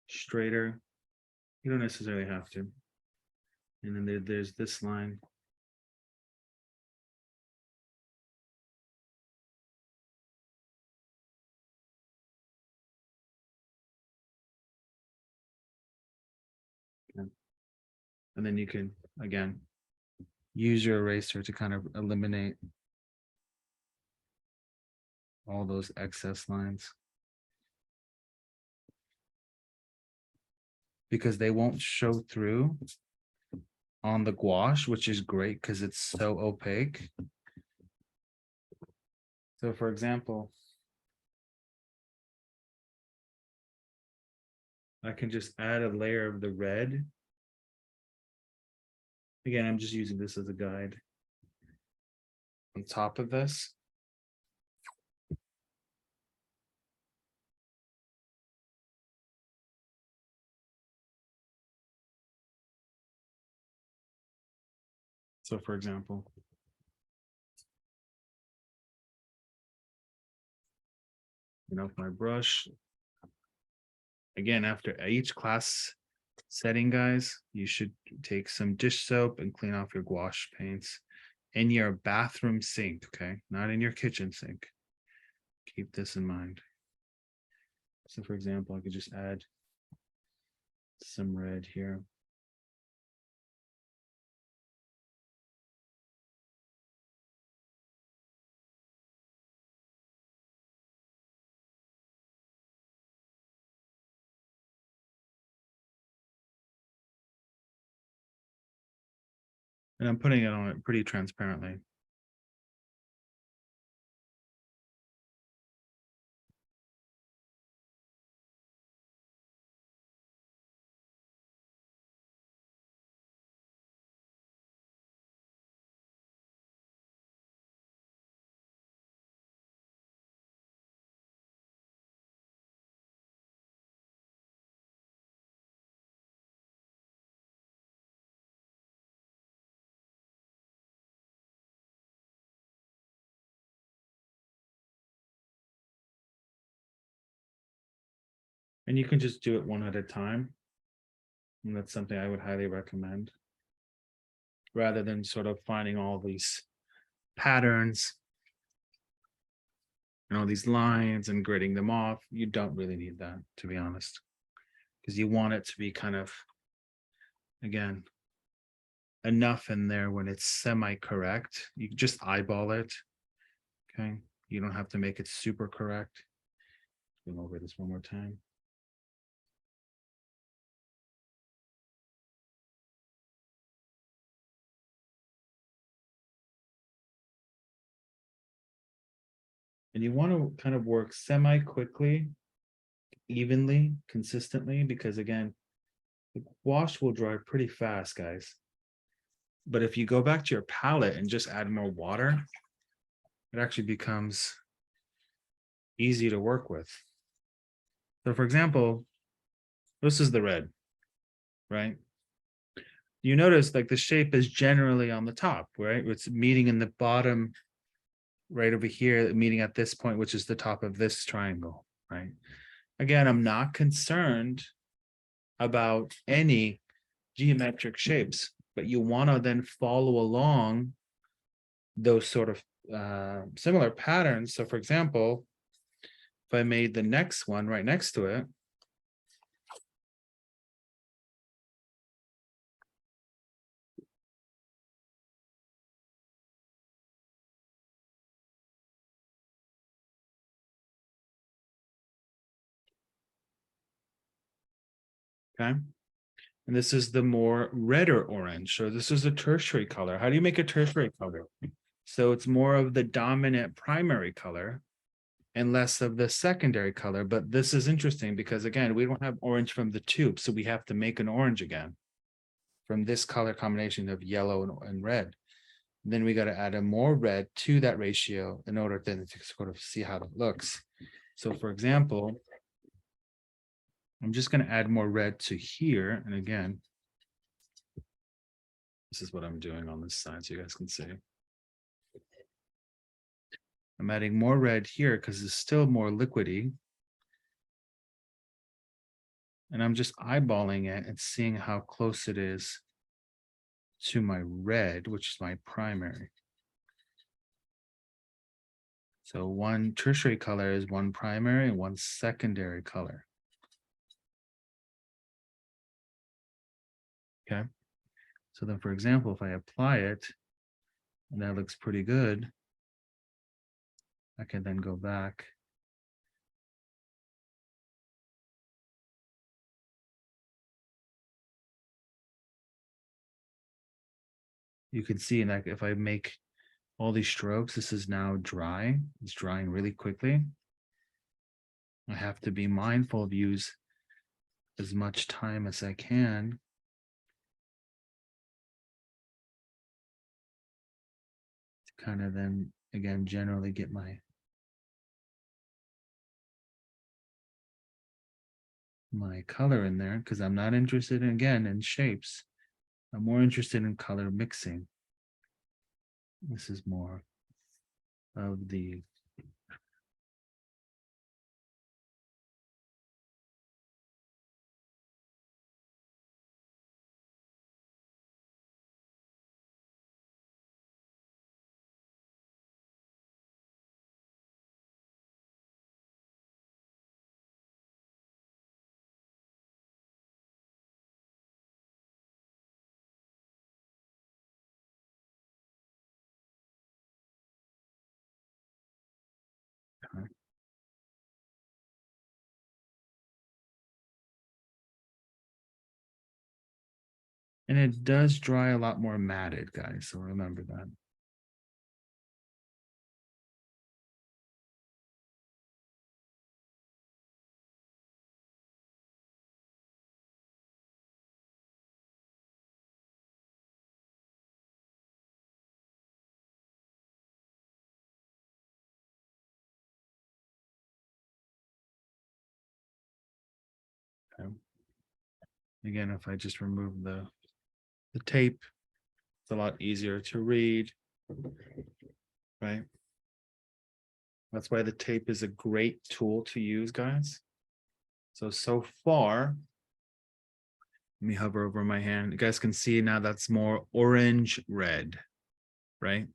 straighter. You don't necessarily have to. And then there's this line. And then you can, again, use your eraser to kind of eliminate all those excess lines. Because they won't show through on the gouache, which is great because it's so opaque. So for example, I can just add a layer of the red. Again, I'm just using this as a guide. On top of this. So for example, my brush. Again, after each class setting, guys, you should take some dish soap and clean off your gouache paints in your bathroom sink, okay? Not in your kitchen sink. Keep this in mind. So for example, I could just add some red here. And I'm putting it on it pretty transparently. And you can just do it one at a time. And that's something I would highly recommend. Rather than sort of finding all these patterns and all these lines and gridding them off. You don't really need that, to be honest. Because you want it to be kind of, again, enough in there when it's semi-correct. You can just eyeball it. Okay. You don't have to make it super correct. Go over this one more time. And you want to kind of work semi-quickly, evenly, consistently, because again, the wash will dry pretty fast, guys. But if you go back to your palette and just add more water, it actually becomes easy to work with. So for example, this is the red, right? You notice like the shape is generally on the top, right? It's meeting in the bottom right over here, meeting at this point, which is the top of this triangle, right? Again, I'm not concerned about any geometric shapes, but you want to then follow along those sort of similar patterns. So for example, if I made the next one right next to it, okay, and this is the more redder orange. So this is a tertiary color. How do you make a tertiary color? So it's more of the dominant primary color and less of the secondary color. But this is interesting because again, we don't have orange from the tube. So we have to make an orange again from this color combination of yellow and red. Then we got to add a more red to that ratio in order then to sort of see how it looks. So for example, I'm just going to add more red to here. And again, this is what I'm doing on this side so you guys can see. I'm adding more red here because it's still more liquidy. And I'm just eyeballing it and seeing how close it is to my red, which is my primary. So one tertiary color is one primary and one secondary color. Okay. So then, for example, if I apply it, and that looks pretty good, I can then go back. You can see, like, if I make all these strokes, this is now dry. It's drying really quickly. I have to be mindful of use as much time as I can to kind of then, again, generally get my color in there, because I'm not interested in, again, in shapes. I'm more interested in color mixing. This is more of the and it does dry a lot more matted, guys. So remember that. Okay. Again, if I just remove the tape, it's a lot easier to read, right? That's why the tape is a great tool to use, guys. So far, let me hover over my hand. You guys can see now that's more orange red, right?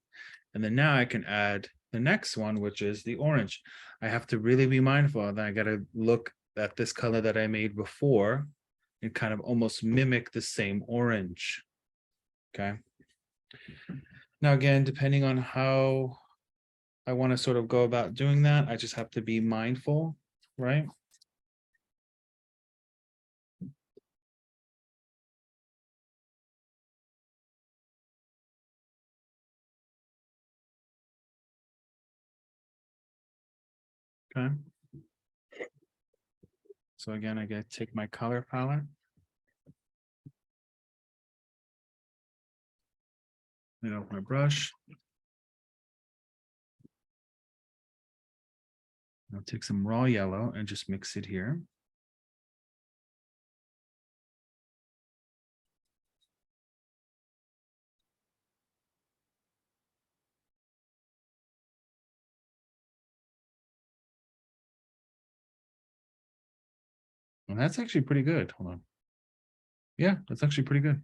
And then now I can add the next one, which is the orange. I have to really be mindful that I got to look at this color that I made before and kind of almost mimic the same orange. Okay. Now, again, depending on how I want to sort of go about doing that, I just have to be mindful, right? Okay. So again, I get to take my color palette. You know, my brush. I'll take some raw yellow and just mix it here. And that's actually pretty good. Hold on. Yeah, that's actually pretty good.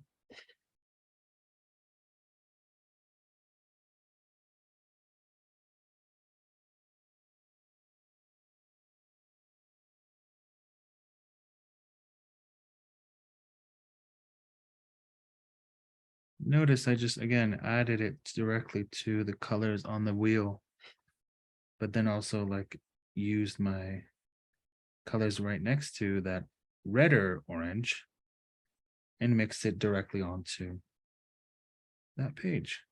Notice I just, again, added it directly to the colors on the wheel, but then also like used my colors right next to that redder orange and mixed it directly onto that page.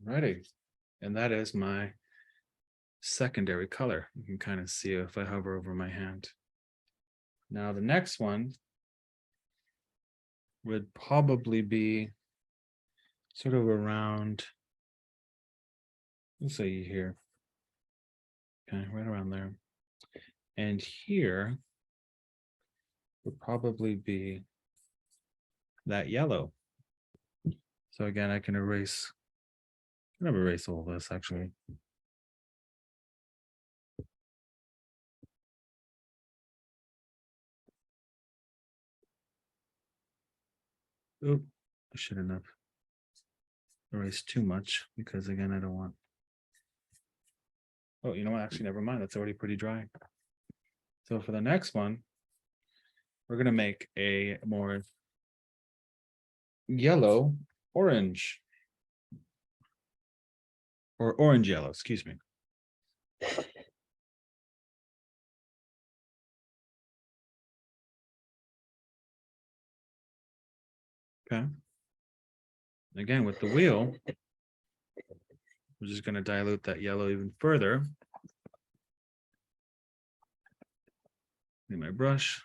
Alrighty, and that is my secondary color. You can kind of see it if I hover over my hand. Now the next one would probably be sort of around, let's say here. Okay, right around there. And here would probably be that yellow. So again, I can erase, I'm gonna erase all this actually. Oop, I shouldn't have erased too much because again, I don't want. Oh, you know what? Actually, never mind. That's already pretty dry. So for the next one, we're gonna make a more yellow orange or orange yellow, excuse me. Okay. Again, with the wheel, we're just going to dilute that yellow even further. Need my brush.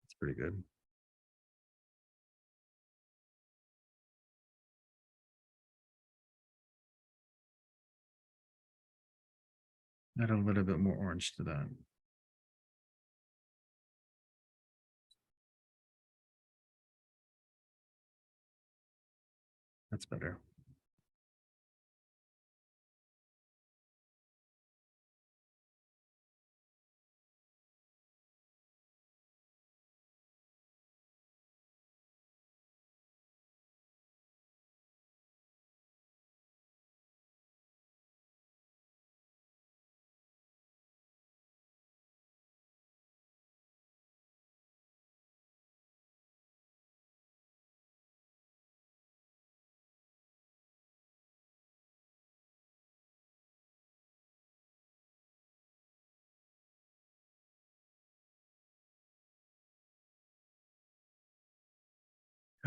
It's pretty good. Add a little bit more orange to that. That's better.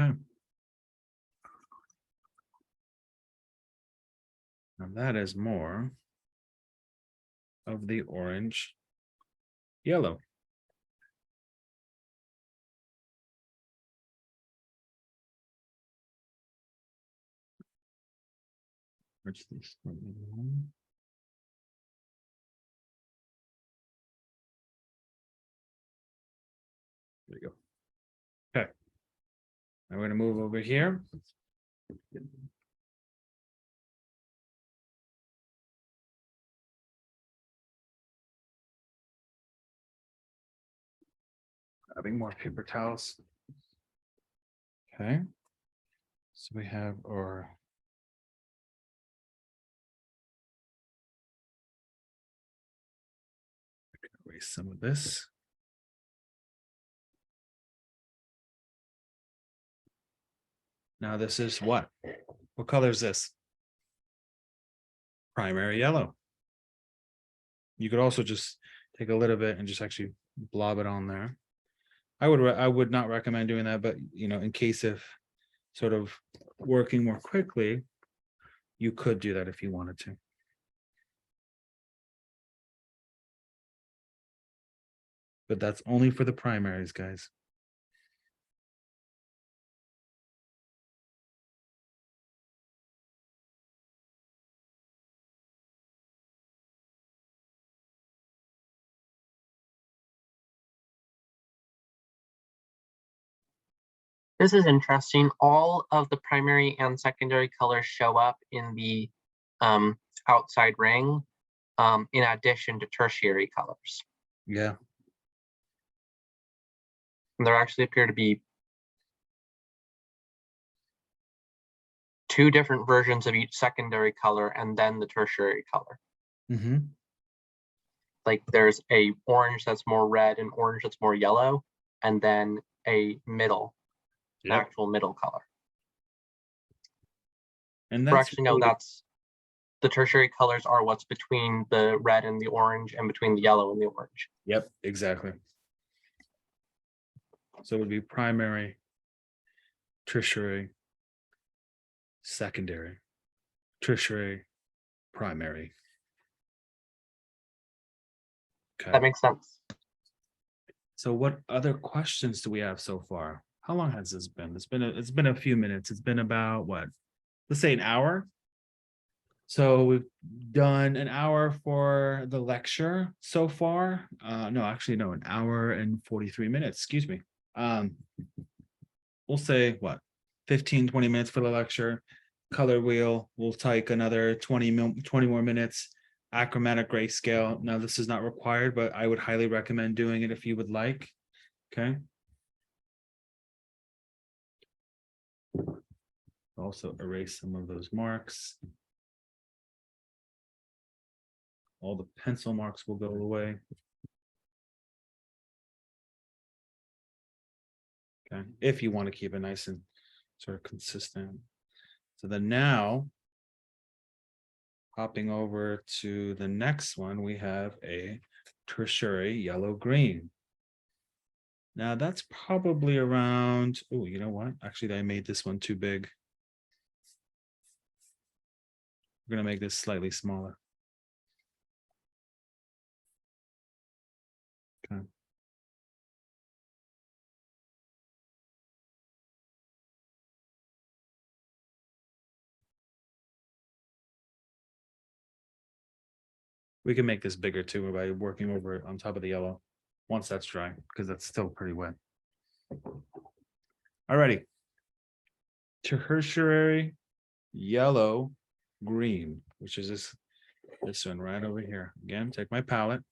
Okay. Now that is more of the orange yellow. Merge these. There you go. Okay. I'm going to move over here. Grabbing more paper towels. Okay. So we have our erase some of this. Now this is what? What color is this? Primary yellow. You could also just take a little bit and just actually blob it on there. I would not recommend doing that, but you know, in case of sort of working more quickly, you could do that if you wanted to. But that's only for the primaries, guys. This is interesting. All of the primary and secondary colors show up in the outside ring, in addition to tertiary colors. Yeah. And there actually appear to be two different versions of each secondary color and then the tertiary color. Mm-hmm. like there's a orange that's more red and orange that's more yellow, and then a middle, Yep. actual middle color. And Or that's actually, no, really- that's the tertiary colors are what's between the red and the orange and between the yellow and the orange. Yep, exactly. So it would be primary, tertiary, secondary, tertiary, primary. That Okay, makes sense. so what other questions do we have so far? How long has this been? It's been a few minutes. It's been about what? Let's say an hour. So we've done an hour for the lecture so far. No, actually, no, an hour and 43 minutes, excuse me. We'll say what, 15, 20 minutes for the lecture. Color wheel, we'll take another 20 more minutes. Achromatic grayscale. Now, this is not required, but I would highly recommend doing it if you would like. Okay. Also erase some of those marks. All the pencil marks will go away. Okay, if you want to keep it nice and sort of consistent. So then now, hopping over to the next one, we have a tertiary yellow green. Now that's probably around, oh, you know what? Actually, I made this one too big. We're gonna make this slightly smaller. Okay. We can make this bigger too by working over it on top of the yellow once that's dry, because that's still pretty wet. Alrighty. Tertiary yellow green, which is this one right over here. Again, take my palette.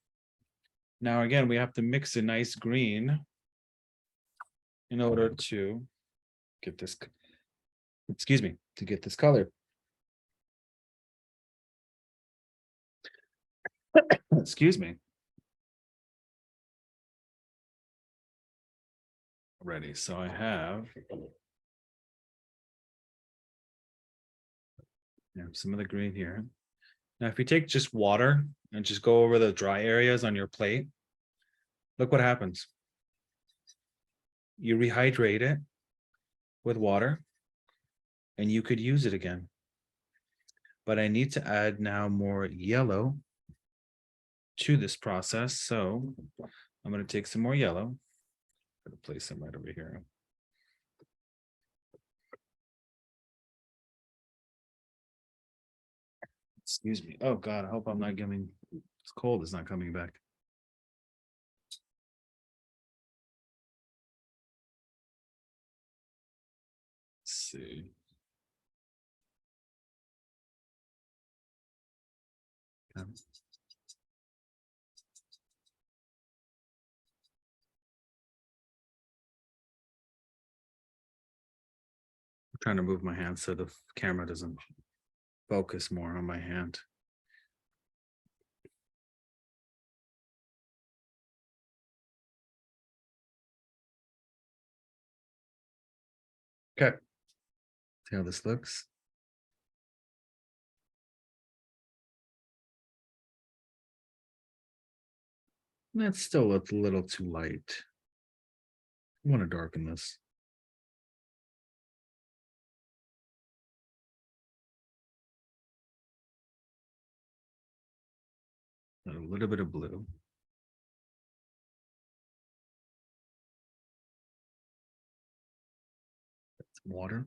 Now, again, we have to mix a nice green in order to get this, excuse me, to get this color. Excuse me. Ready. So I have some of the green here. Now, if you take just water and just go over the dry areas on your plate, look what happens. You rehydrate it with water and you could use it again. But I need to add now more yellow to this process. So I'm going to take some more yellow. I'm going to place them right over here. Excuse me. Oh God, I hope I'm not getting, it's cold, it's not coming back. Let's see. Okay. I'm trying to move my hand so the camera doesn't focus more on my hand. Okay. See how this looks? That's still a little too light. I want to darken this. A little bit of blue. Some water.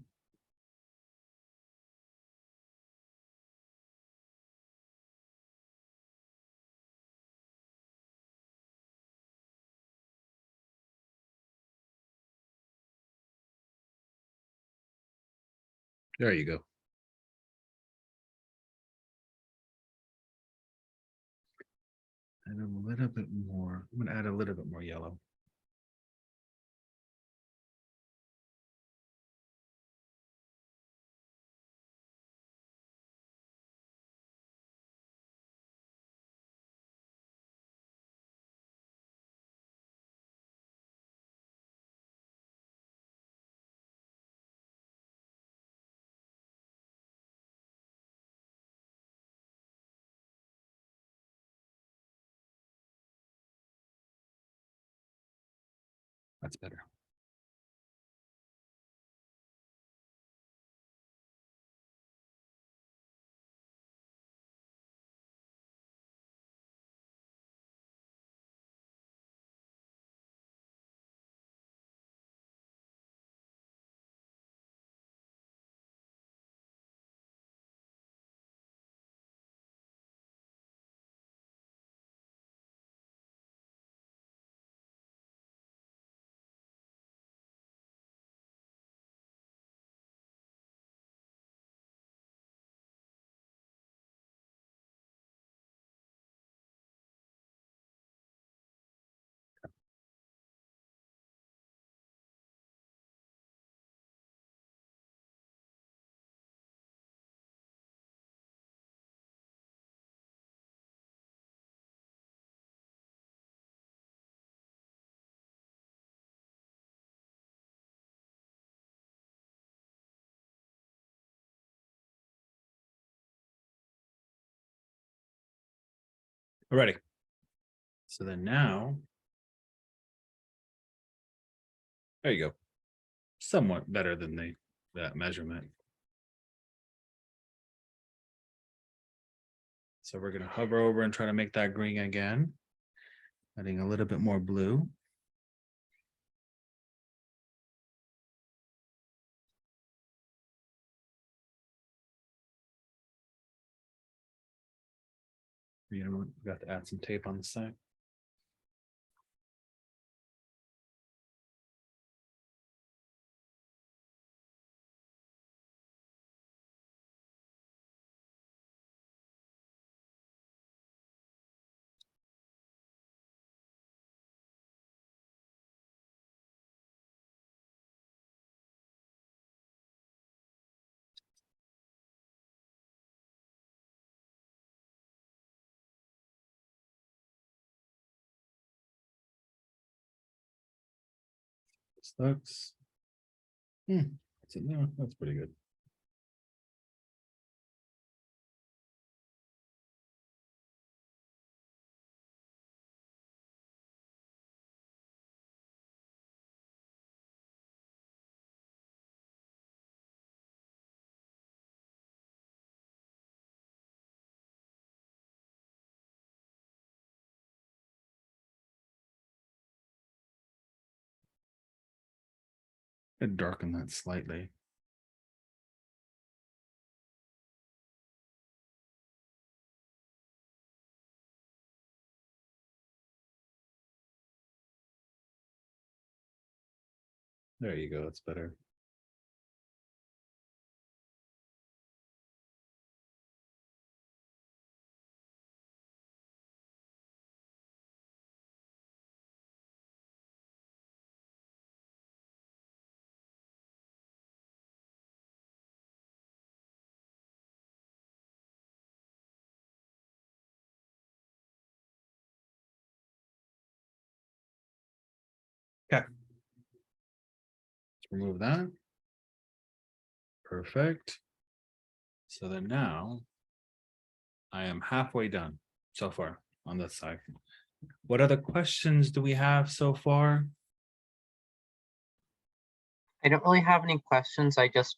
There you go. And a little bit more. I'm going to add a little bit more yellow. That's better. Alrighty. So then now, there you go. Somewhat better than that measurement. So we're going to hover over and try to make that green again, adding a little bit more blue. You know, we got to add some tape on the side. This looks. That's it there. That's pretty good. I'd darken that slightly. There you go. That's better. Okay. Let's remove that. Perfect. So then now I am halfway done so far on this side. What other questions do we have so far? I don't really have any questions. I just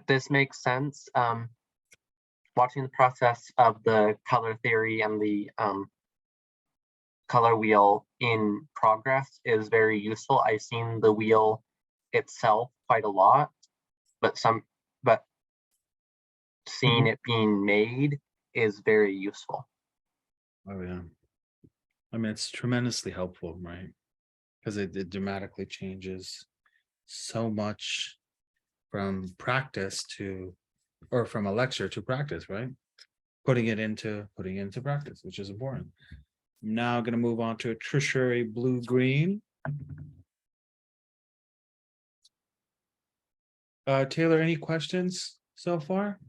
this makes sense. Watching the process of the color theory and the color wheel in progress is very useful. I've seen the wheel itself quite a lot, but seeing it being made is very useful. Oh yeah. I mean, it's tremendously helpful, right? Because it dramatically changes so much from practice to, or from a lecture to practice, right? Putting it into practice, which is important. I'm now going to move on to a tertiary blue-green. Taylor, any questions so far?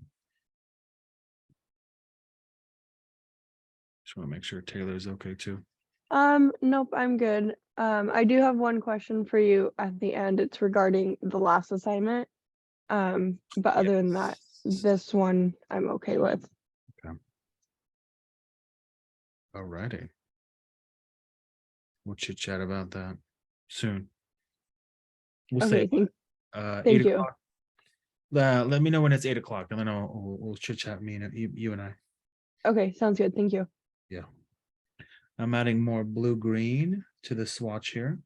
Just want to make sure Taylor's okay too. Nope, I'm good. I do have one question for you at the end. It's regarding the last assignment. But other than that, this one I'm okay with. Okay. All righty. We'll chit chat about that soon. We'll Okay, say thank 8 you. o'clock. Let me know when it's 8 o'clock, and then we'll chit chat, me and you and I. Okay, sounds good. Thank you. Yeah. I'm adding more blue green to the swatch here.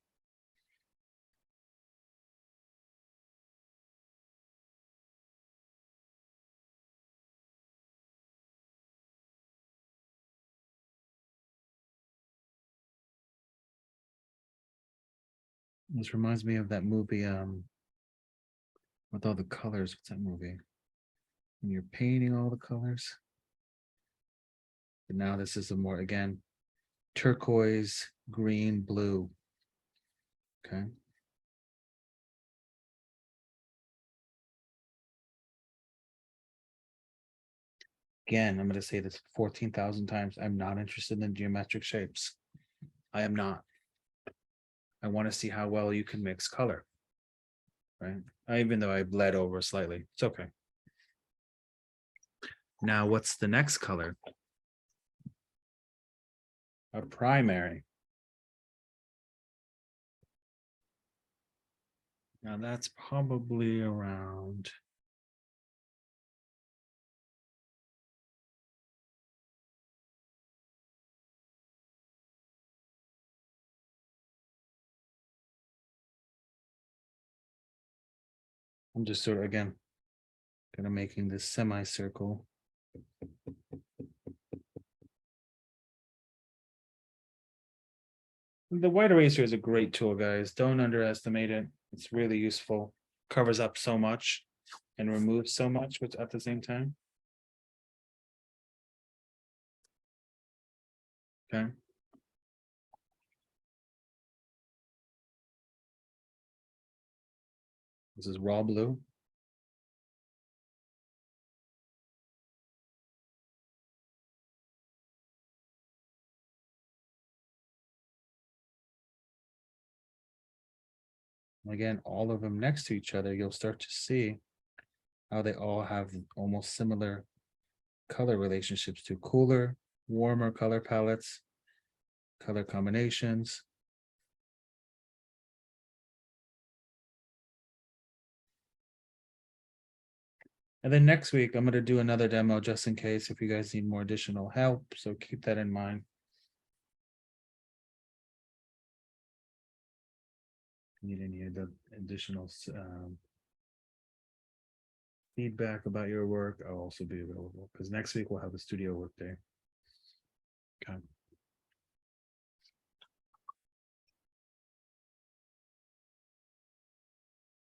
This reminds me of that movie, with all the colors. What's that movie? When you're painting all the colors. But now this is a more, again, turquoise, green, blue. Okay. Again, I'm going to say this 14,000 times. I'm not interested in geometric shapes. I am not. I want to see how well you can mix color. Right. Even though I bled over slightly, it's okay. Now, what's the next color? A primary. Now that's probably around. I'm just sort of, again, kind of making this semicircle. The white eraser is a great tool, guys. Don't underestimate it. It's really useful. Covers up so much and removes so much, which at the same time. Okay. This is raw blue. Again, all of them next to each other, you'll start to see how they all have almost similar color relationships to cooler, warmer color palettes, color combinations. And then next week, I'm going to do another demo just in case if you guys need more additional help. So keep that in mind. Need any additional feedback about your work, I'll also be available because next week we'll have a studio work day. Okay.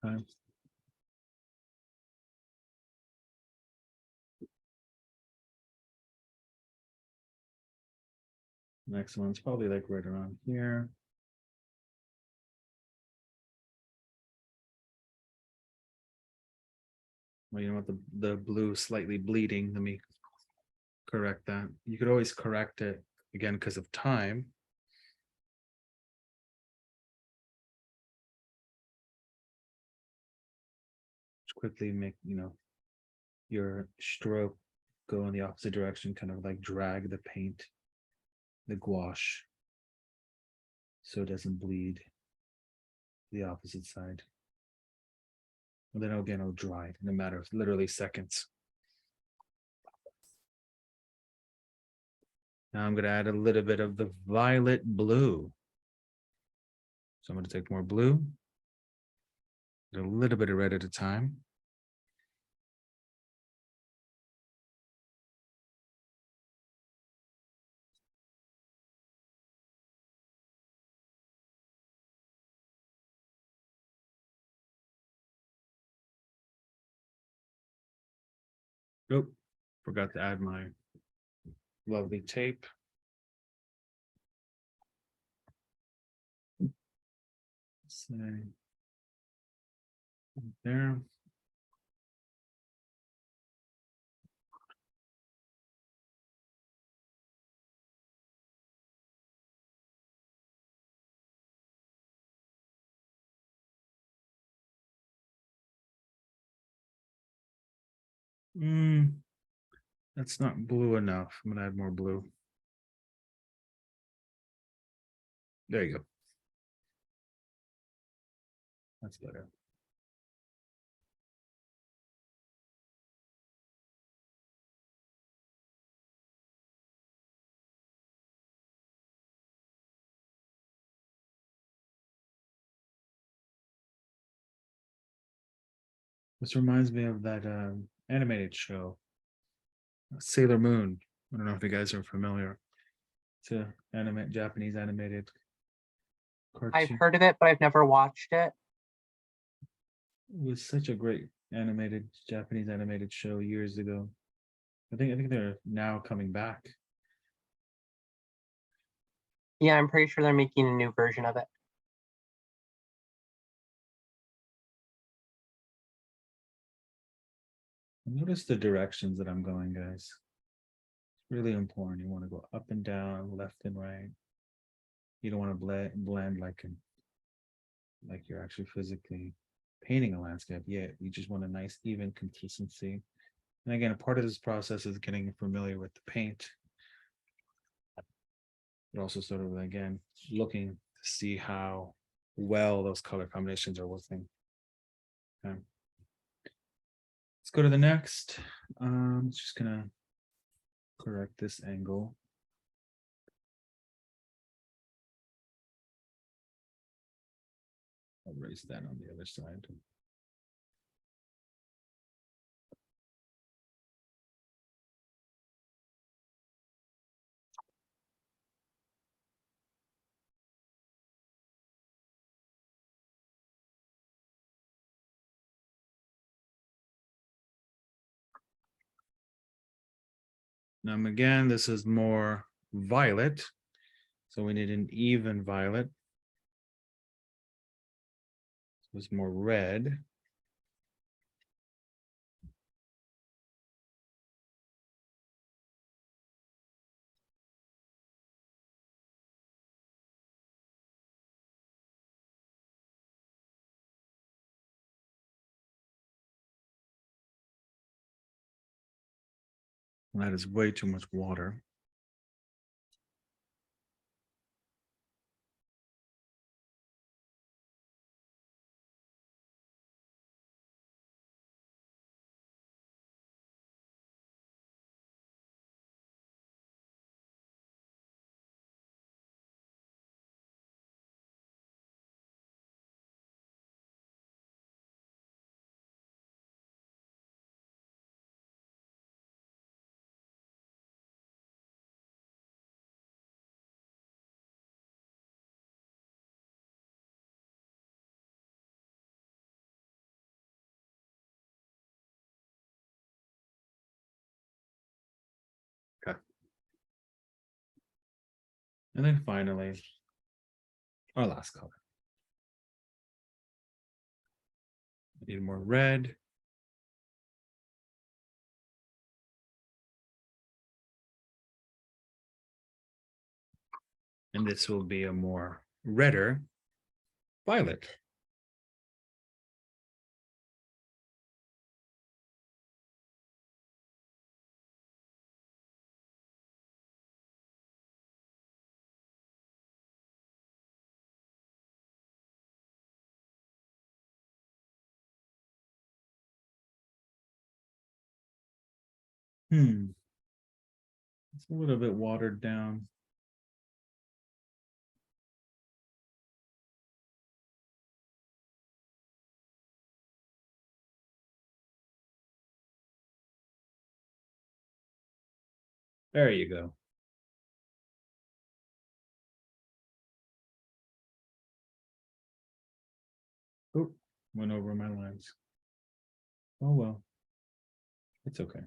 Okay. Next one's probably like right around here. Well, you know what, the blue slightly bleeding. Let me correct that. You could always correct it again because of time. Just quickly make, your stroke go in the opposite direction, kind of like drag the paint, the gouache, so it doesn't bleed the opposite side. And then again, it'll dry in a matter of literally seconds. Now I'm going to add a little bit of the violet blue. So I'm going to take more blue, a little bit of red at a time. Oh, forgot to add my lovely tape. Say there. That's not blue enough. I'm gonna add more blue. There you go. That's better. This reminds me of that animated show, Sailor Moon. I don't know if you guys are familiar. It's a Japanese animated I've cartoon. heard of it, but I've never watched it. It was such a great animated Japanese animated show years ago. I think they're now coming back. Yeah, I'm pretty sure they're making a new version of it. Notice the directions that I'm going, guys. It's really important. You want to go up and down, left and right. You don't want to blend like you're actually physically painting a landscape. Yeah, you just want a nice even consistency. And again, a part of this process is getting familiar with the paint. But also sort of again looking to see how well those color combinations are working. Okay. Let's go to the next. Just gonna correct this angle. I'll raise that on the other side. Now again, this is more violet. So we need an even violet. So it's more red. That is way too much water. Okay. And then finally, our last color. I need more red. And this will be a more redder violet. It's a little bit watered down. There you go. Oop, went over my lines. Oh well, it's okay.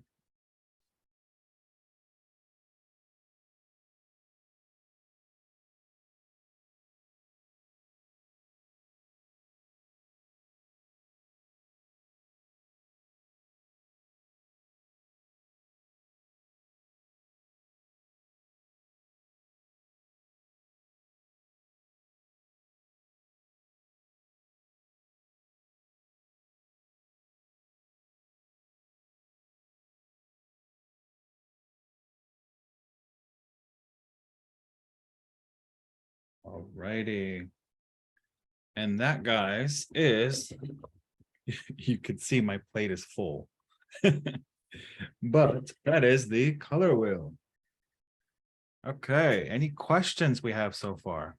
Alrighty. And that, guys, is, you could see my plate is full. But that is the color wheel. Okay, any questions we have so far?